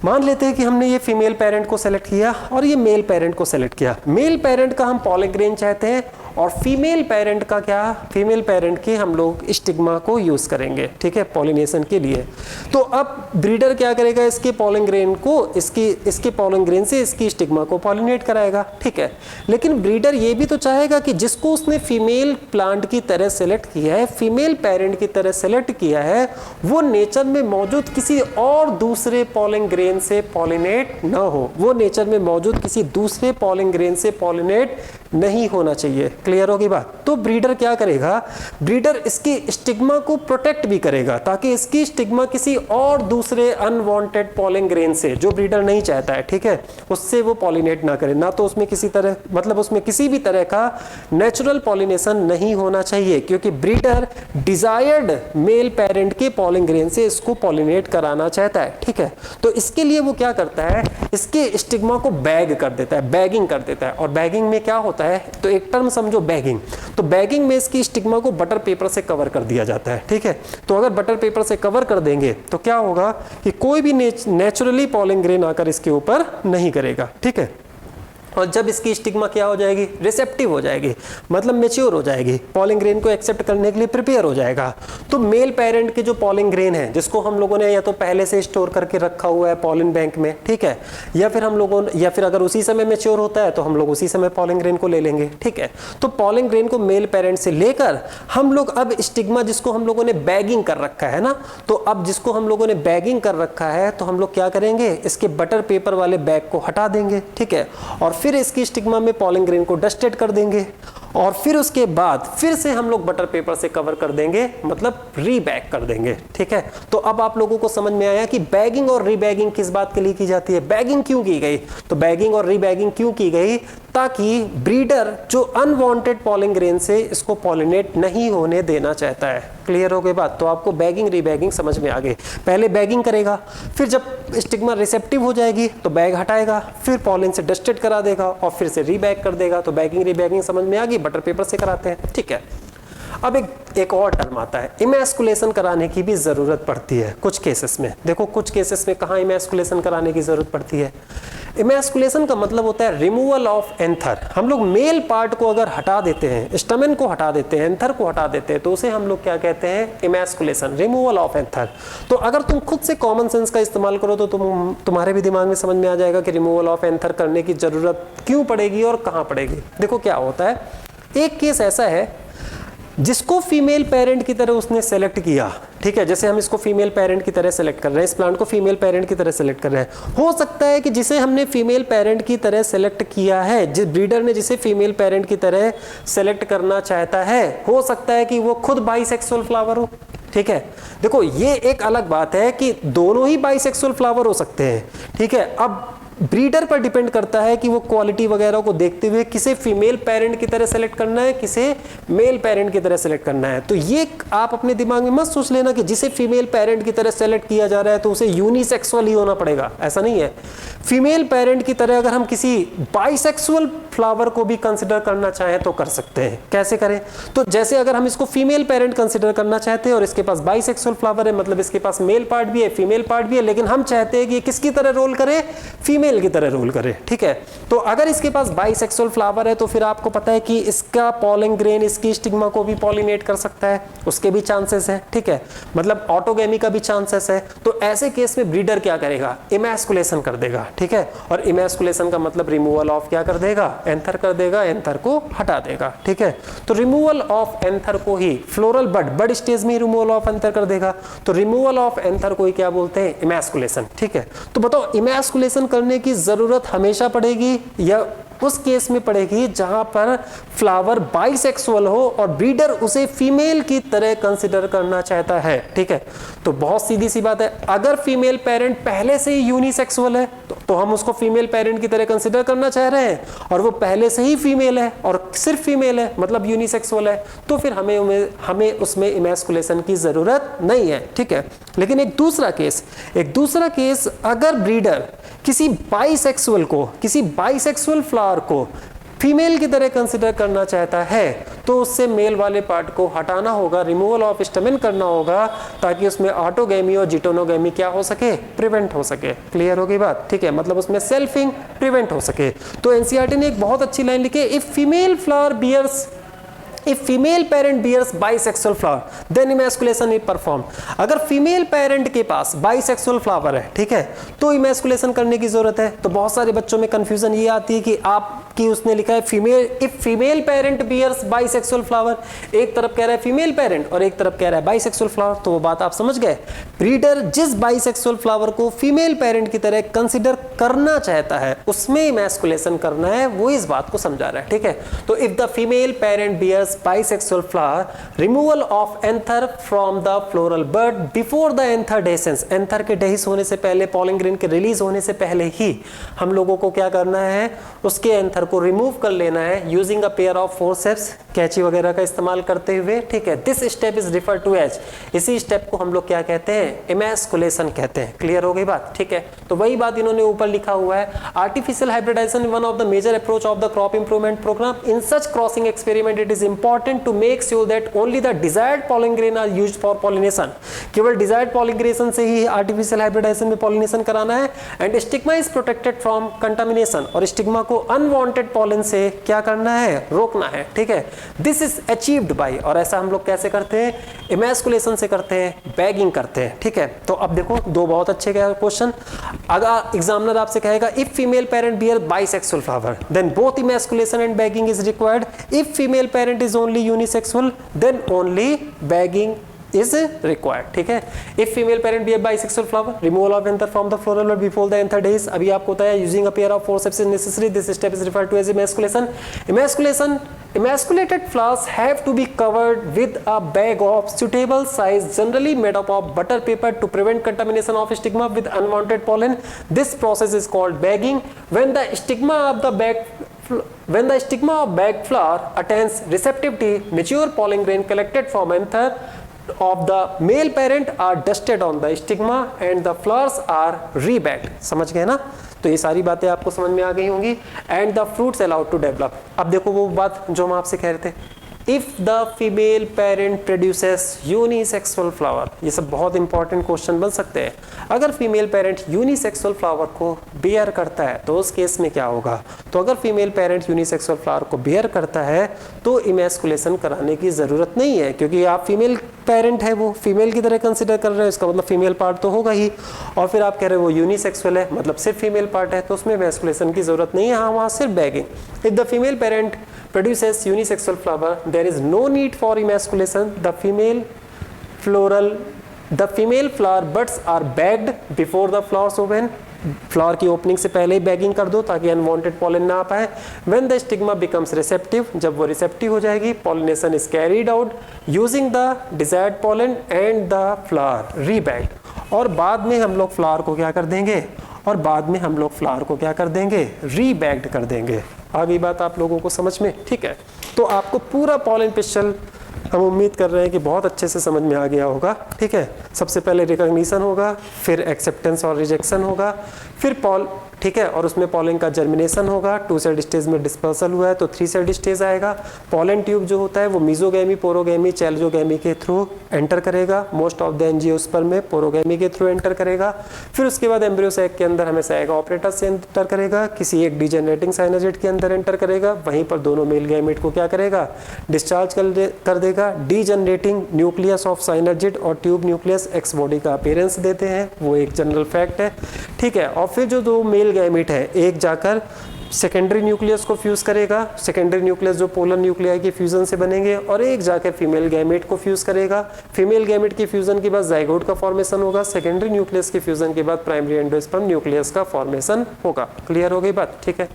मान लेते हैं कि हमने ये फीमेल पेरेंट को सेलेक्ट किया और ये मेल पेरेंट को सेलेक्ट किया। मेल पेरेंट का हम पॉलन ग्रेन चाहते हैं और फीमेल पेरेंट का क्या, फीमेल पेरेंट के हम लोग स्टिग्मा को यूज करेंगे, ठीक है, पॉलिनेशन के लिए। तो अब ब्रीडर क्या करेगा, इसके पॉलन ग्रेन को इसके पॉलन ग्रेन से इसकी स्टिग्मा को पॉलिनेट कराएगा, ठीक है। लेकिन ब्रीडर ये भी तो चाहेगा कि जिसको उसने फीमेल प्लांट की तरह सेलेक्ट किया है, फीमेल पेरेंट की तरह सेलेक्ट किया है, वो नेचर में मौजूद किसी और दूसरे पॉलन ग्रेन से पॉलिनेट ना हो, वो नेचर में मौजूद किसी दूसरे पॉलन ग्रेन से पॉलिनेट नहीं होना चाहिए। क्लियर होगी बात? तो ब्रीडर क्या करेगा, ब्रीडर इसकी स्टिग्मा को प्रोटेक्ट भी करेगा ताकि इसकी स्टिग्मा किसी और दूसरे अनवांटेड पॉलन ग्रेन से, जो ब्रीडर नहीं चाहता है, ठीक है, उससे वो पॉलिनेट ना करे, ना तो उसमें किसी तरह मतलब उसमें किसी भी तरह का नेचुरल पॉलिनेशन नहीं होना चाहिए, क्योंकि ब्रीडर डिजायर्ड मेल पेरेंट के पॉलन ग्रेन से इसको पॉलिनेट कराना चाहता है, ठीक है। तो इसके लिए वो क्या करता है, इसके स्टिग्मा को बैग कर देता है, बैगिंग कर देता है। और बैगिंग में क्या होता है, तो एक टर्म समझो बैगिंग, तो बैगिंग में इसकी स्टिग्मा को बटर पेपर से कवर कर दिया जाता है, ठीक है। तो अगर बटर पेपर से कवर कर देंगे तो क्या होगा कि कोई भी नेचुरली पॉलन ग्रेन आकर इसके ऊपर नहीं करेगा, ठीक है। और जब इसकी स्टिग्मा क्या हो जाएगी, रिसेप्टिव हो जाएगी, मतलब मेच्योर हो जाएगी, पॉलन ग्रेन को एक्सेप्ट करने के लिए प्रिपेयर हो जाएगा, तो मेल पेरेंट के जो पॉलन ग्रेन है, जिसको हम लोगों ने या तो पहले से स्टोर करके रखा हुआ है पॉलन बैंक में, ठीक है, या फिर हम लोगों या फिर अगर उसी समय मेच्योर होता है तो हम लोग उसी समय पॉलन ग्रेन को ले लेंगे, ठीक है। तो पॉलन ग्रेन को मेल पेरेंट से लेकर हम लोग अब स्टिग्मा, जिसको हम लोगों ने बैगिंग कर रखा है ना, तो अब जिसको हम लोगों ने बैगिंग कर रखा है, तो हम लोग क्या करेंगे, इसके बटर पेपर वाले बैग को हटा देंगे, ठीक है, और फिर इसकी स्टिग्मा में पॉलन ग्रेन को डस्टेड कर देंगे, और फिर उसके बाद फिर से हम लोग बटर पेपर से कवर कर देंगे, मतलब रीबैग कर देंगे, ठीक है। तो अब आप लोगों को समझ में आया कि बैगिंग और रीबैगिंग किस बात के लिए की जाती है, बैगिंग क्यों की गई, तो बैगिंग और रीबैगिंग क्यों की गई, ताकि ब्रीडर जो अनवांटेड पॉलन ग्रेन से इसको पॉलिनेट नहीं होने देना चाहता है। क्लियर हो गई बात? तो आपको बैगिंग रीबैगिंग समझ में आ गई। पहले बैगिंग करेगा, फिर जब स्टिग्मा रिसेप्टिव हो जाएगी तो बैग हटाएगा, फिर पॉलन से डस्टेड करा देगा और फिर से रीबैग कर देगा। तो बैगिंग रीबैगिंग समझ में आ गई, बटर पेपर से कराते हैं, ठीक है। अब एक और टर्म आता है, इमैस्कुलेशन कराने की भी जरूरत पड़ती है कुछ केसेस में। देखो कुछ केसेस में कहाँ इमैस्कुलेशन कराने की जरूरत पड़ती है। इमैस्कुलेशन का मतलब होता है रिमूवल ऑफ एंथर। हम लोग मेल पार्ट को अगर हटा देते हैं, स्टमेन को हटा देते हैं, एंथर को हटा देते हैं, तो उसे हम लोग क्या कहते हैं, इमैस्कुलेशन, रिमूवल ऑफ एंथर। तो अगर तुम खुद से कॉमन सेंस का इस्तेमाल करो तो तुम्हारे भी दिमाग में समझ में आ जाएगा कि रिमूवल ऑफ एंथर करने की जरूरत क्यों पड़ेगी और कहाँ पड़ेगी। देखो क्या होता है, एक केस ऐसा है जिसको फीमेल पेरेंट की तरह उसने सेलेक्ट किया, ठीक है, जैसे हम इसको फीमेल पेरेंट की तरह सेलेक्ट कर रहे हैं, इस प्लांट को फीमेल पेरेंट की तरह सेलेक्ट कर रहे हैं। हो सकता है कि जिसे हमने फीमेल पेरेंट की तरह सेलेक्ट किया है, जिस ब्रीडर ने जिसे फीमेल पेरेंट की तरह सेलेक्ट करना चाहता है, हो सकता है कि वो खुद बाइसेक्सुअल फ्लावर हो, ठीक है। देखो ये एक अलग बात है कि दोनों ही बाइसेक्सुअल फ्लावर हो सकते हैं, ठीक है। अब ब्रीडर पर डिपेंड करता है कि वो क्वालिटी वगैरह को देखते हुए किसे फीमेल पेरेंट की तरह सेलेक्ट करना है, किसे मेल पेरेंट की तरह सेलेक्ट करना है। तो ये आप अपने दिमाग में मत सोच लेना कि जिसे फीमेल पेरेंट की तरह सेलेक्ट किया जा रहा है तो उसे यूनिसेक्सुअल ही होना पड़ेगा, ऐसा नहीं है। फीमेल पेरेंट की तरह अगर हम किसी बाइसेक्सुअल फ्लावर को भी कंसिडर करना चाहें तो कर सकते हैं। कैसे करें, तो जैसे अगर हम इसको फीमेल पेरेंट कंसिडर करना चाहते हैं और इसके पास बाइसेक्सुअल फ्लावर है, मतलब इसके पास मेल पार्ट भी है, फीमेल पार्ट भी है, लेकिन हम चाहते हैं कि किसकी तरह रोल करे, फीमेल की तरह रोल करे, ठीक है। तो अगर इसके पास बाइसेक्सुअल फ्लावर है तो फिर आपको पता है कि इसका पॉलन ग्रेन इसकी स्टिग्मा को भी पॉलिनेट कर सकता है, उसके भी चांसेस है, ठीक है, मतलब ऑटोगेमी का भी चांसेस है। तो ऐसे केस में ब्रीडर क्या करेगा, इमैस्कुलेशन कर देगा, ठीक है। और इमैस्कुलेशन का मतलब रिमूवल ऑफ क्या कर देगा, एंथर कर देगा, एंथर को हटा देगा, ठीक है। तो रिमूवल ऑफ एंथर को ही फ्लोरल बड स्टेज में रिमूवल ऑफ एंथर कर देगा। तो रिमूवल ऑफ एंथर को ही क्या बोलते हैं, इमैस्कुलेशन, ठीक है। तो बताओ इमैस्कुलेशन करने की जरूरत हमेशा पड़ेगी या उस केस में पड़ेगी जहां पर फ्लावर बाइसेक्सुअल हो और ब्रीडर उसे फीमेल की तरह कंसिडर करना चाहता है, ठीक है। तो बहुत सीधी सी बात है, अगर फीमेल पेरेंट पहले से ही यूनिसेक्सुअल है तो हम उसको फीमेल पेरेंट की तरह कंसिडर करना चाह रहे हैं, और वो पहले से ही फीमेल है और सिर्फ फीमेल है, मतलब यूनिसेक्सुअल है, तो फिर हमें उसमें इमैस्कुलेशन की जरूरत नहीं है, ठीक है। लेकिन एक दूसरा केस अगर ब्रीडर किसी बाइसेक्सुअल फ्लावर को फीमेल की तरह कंसिडर करना चाहता है तो उससे मेल वाले पार्ट को हटाना होगा, रिमूवल ऑफ स्टमेन करना होगा, ताकि उसमें ऑटोगेमी और जिटोनोगेमी क्या हो सके, प्रिवेंट हो सके। क्लियर हो गई बात, ठीक है, मतलब उसमें सेल्फिंग प्रिवेंट हो सके। तो एनसीईआरटी ने एक बहुत अच्छी लाइन लिखी है, if female flower bears if female parent bears bisexual flower then emasculation is perform. अगर फीमेल पेरेंट के पास बाइसेक्सुअल फ्लावर है, ठीक है, तो इमैस्कुलेशन करने की जरूरत है। तो बहुत सारे बच्चों में कंफ्यूजन ये आती है कि आपकी उसने लिखा है female, if female parent bears bisexual flower, एक तरफ कह रहा है फीमेल पेरेंट और एक तरफ कह रहा है बाइसेक्सुअल फ्लावर। तो वो बात आप समझ गए। ब्रीडर जिस बाइसेक्सुअल फ्लावर को फीमेल पेरेंट की तरह कंसिडर करना चाहता है उसमें इमैस्कुलेशन करना है, वो इस बात को समझा रहा है, ठीक है। तो if the female parent bears bisexual flower, removal of anther from the floral bud before the anther dehiscence, anther के डेहिस होने से पहले, पॉलन ग्रेन के रिलीज होने से पहले ही हम लोगों को क्या करना है, उसके एंथर को रिमूव कर लेना है using a pair of forceps, कैंची वगैरह का इस्तेमाल करते हुए, ठीक है। This step is refer to as, इसी स्टेप को हम लोग क्या कहते हैं, इमैस्कुलेशन कहते हैं। क्लियर हो गई बात, ठीक है। तो वही बात इन्होंने ऊपर लिखा हुआ है, artificial hybridization one of the major approach of the crop improvement programme. In such crossing experiment it is important to make sure that only the desired pollen grain are used for pollination. केवल डिजायर्ड पॉलिनेशन से ही आर्टिफिशियल हाइब्रिडाइजेशन में पॉलिनेशन कराना है। And stigma is protected from contamination, और स्टिग्मा को अनवांटेड पॉलन से क्या करना है, रोकना है, ठीक है। दिस इज अचीव्ड बाय, और ऐसा हम लोग कैसे करते हैं, इमैस्कुलेशन से करते हैं, बैगिंग करते हैं, ठीक है। तो अब देखो दो बहुत अच्छे क्वेश्चन। अगर एग्जामिनर आपसे कहेगा if female parent bear bisexual flower then both emasculation and bagging is required, if female parent is only unisexual then only bagging is required, ठीक है। If female parent be a bisexual flower, removal of anther from the floral bud before the anther days, अभी आपको होता है using a pair of forceps is necessary. This step is referred to as emasculation. Emasculated flowers have to be covered with a bag of suitable size, generally made up of butter paper, to prevent contamination of stigma with unwanted pollen. This process is called bagging. When the stigma of bag flower attains receptivity, mature pollen grain collected from anther of the male parent are dusted on the stigma and the flowers are rebagged. समझ गए ना। तो ये सारी बातें आपको समझ में आ गई होंगी। And the fruits allowed to develop, अब देखो वो बात जो हम आपसे कह रहे थे, if the female parent produces unisexual flower, ये सब बहुत इंपॉर्टेंट क्वेश्चन बन सकते हैं। अगर फीमेल पेरेंट यूनिसेक्सुअल फ्लावर को बेयर करता है तो उस केस में क्या होगा। तो अगर फीमेल पेरेंट यूनिसेक्सुअल फ्लावर को बेयर करता है तो इमैस्कुलेशन कराने की जरूरत नहीं है, क्योंकि आप फीमेल पेरेंट है, वो फीमेल की तरह कंसिडर कर रहे हो, इसका मतलब फीमेल पार्ट तो होगा ही। और फिर आप कह रहे हो वो यूनिसेक्सुअल है, मतलब सिर्फ फीमेल पार्ट है, तो उसमें इमैस्कुलेशन की जरूरत नहीं है, हाँ वहाँ सिर्फ bagging. If the female parent produces unisexual flower, there is no need for emasculation. The female flower buds are bagged before the flowers open. Flower की ओपनिंग से पहले ही बैगिंग कर दो ताकि अनवांटेड पॉलन ना आ पाए। When the stigma becomes receptive, जब वो रिसेप्टिव हो जाएगी, pollination is carried out using the desired pollen and the flower rebagged. और बाद में हम लोग फ्लावर को क्या कर देंगे, रीबैग्ड कर देंगे। आ गई बात आप लोगों को समझ में, ठीक है। तो आपको पूरा पॉलन पिस्टल हम उम्मीद कर रहे हैं कि बहुत अच्छे से समझ में आ गया होगा, ठीक है। सबसे पहले रिकॉग्निशन होगा, फिर एक्सेप्टेंस और रिजेक्शन होगा, फिर ठीक है, और उसमें पॉलन का जर्मिनेशन होगा। 2 सेड स्टेज में डिस्पर्सल हुआ है तो 3 सेड स्टेज आएगा। पॉलन ट्यूब जो होता है वो मीजोगैमी, पोरोगैमी, चैल्जोगैमी के थ्रू एंटर करेगा। मोस्ट ऑफ द एंजियोस्पर्म में पोरोगैमी के थ्रू एंटर करेगा। फिर उसके बाद एम्ब्रियो सैक के अंदर हमेशा आएगा, ऑपरेटर से एंटर करेगा, किसी एक डीजेनरेटिंग साइनोजेट के अंदर एंटर करेगा, वहीं पर दोनों मेल गैमेट को क्या करेगा, डिस्चार्ज कर देगा। डीजेनरेटिंग न्यूक्लियस ऑफ साइनोजेट और ट्यूब न्यूक्लियस एक्स बॉडी का अपीयरेंस देते हैं, वो एक जनरल फैक्ट है, ठीक है। और फिर जो दो मेल गैमेट है, एक जाकर सेकेंडरी न्यूक्लियस को फ्यूज करेगा, सेकेंडरी न्यूक्लियस जो पोलर न्यूक्लियाई के फ्यूजन से बनेंगे, और एक जाकर फीमेल गैमेट को फ्यूज करेगा। फीमेल गैमेट के फ्यूजन के बाद जाइगोट का फॉर्मेशन होगा, सेकेंडरी न्यूक्लियस के फ्यूजन के बाद प्राइमरी एंडोस्पर्म न्यूक्लियस का फॉर्मेशन होगा। क्लियर हो गई बात, ठीक है।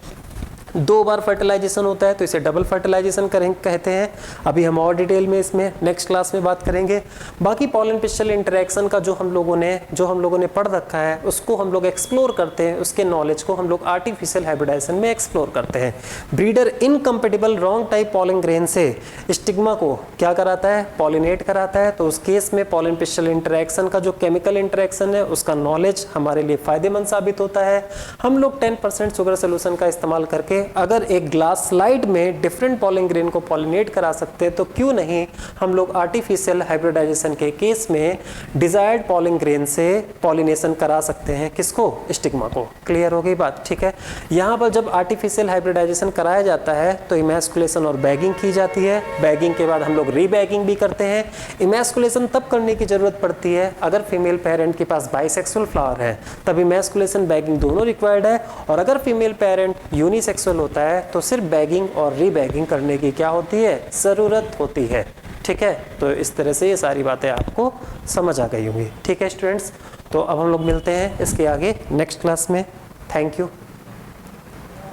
2 बार फर्टिलाइजेशन होता है तो इसे डबल फर्टिलाइजेशन कहते हैं। अभी हम और डिटेल में इसमें नेक्स्ट क्लास में बात करेंगे। बाकी पॉलन पिस्टल इंटरेक्शन का जो हम लोगों ने पढ़ रखा है उसको हम लोग एक्सप्लोर करते हैं, उसके नॉलेज को हम लोग आर्टिफिशियल हाइब्रिडाइजेशन में एक्सप्लोर करते हैं। Breeder incompatible wrong type pollen grain से स्टिग्मा को क्या कराता है, पॉलिनेट कराता है। तो उस केस में पॉलन पिस्टल इंटरेक्शन का जो केमिकल इंटरेक्शन है उसका नॉलेज हमारे लिए फायदेमंद साबित होता है। हम लोग 10% शुगर सोल्यूशन का इस्तेमाल करके अगर एक ग्लास स्लाइड में डिफरेंट पॉलन ग्रेन को पॉलिनेट करा सकते हैं तो क्यों नहीं हम लोग आर्टिफिशियल हाइब्रिडाइजेशन के केस में डिजायर्ड पॉलन ग्रेन से पॉलिनेशन करा सकते हैं। किसको? स्टिग्मा को। क्लियर हो गई बात? ठीक है। यहाँ पर जब आर्टिफिशियल हाइब्रिडाइजेशन कराया जाता है तो इमैस्कुलेशन और बैगिंग की जाती है। बैगिंग के बाद हम लोग रीबैगिंग भी करते हैं। इमैस्कुलेशन तब करने की जरूरत पड़ती है अगर फीमेल पेरेंट के पास बाइसेक्सुअल फ्लावर है, तब इमैस्कुलेशन बैगिंग दोनों रिक्वायर्ड है। और अगर फीमेल पेरेंट यूनिसेक्सुअल होता है तो सिर्फ बैगिंग और रीबैगिंग करने की क्या होती है? जरूरत होती है। ठीक है, तो इस तरह से ये सारी बातें आपको समझ आ गई होंगी। ठीक है स्टूडेंट्स, तो अब हम लोग मिलते हैं इसके आगे नेक्स्ट क्लास में। Thank you.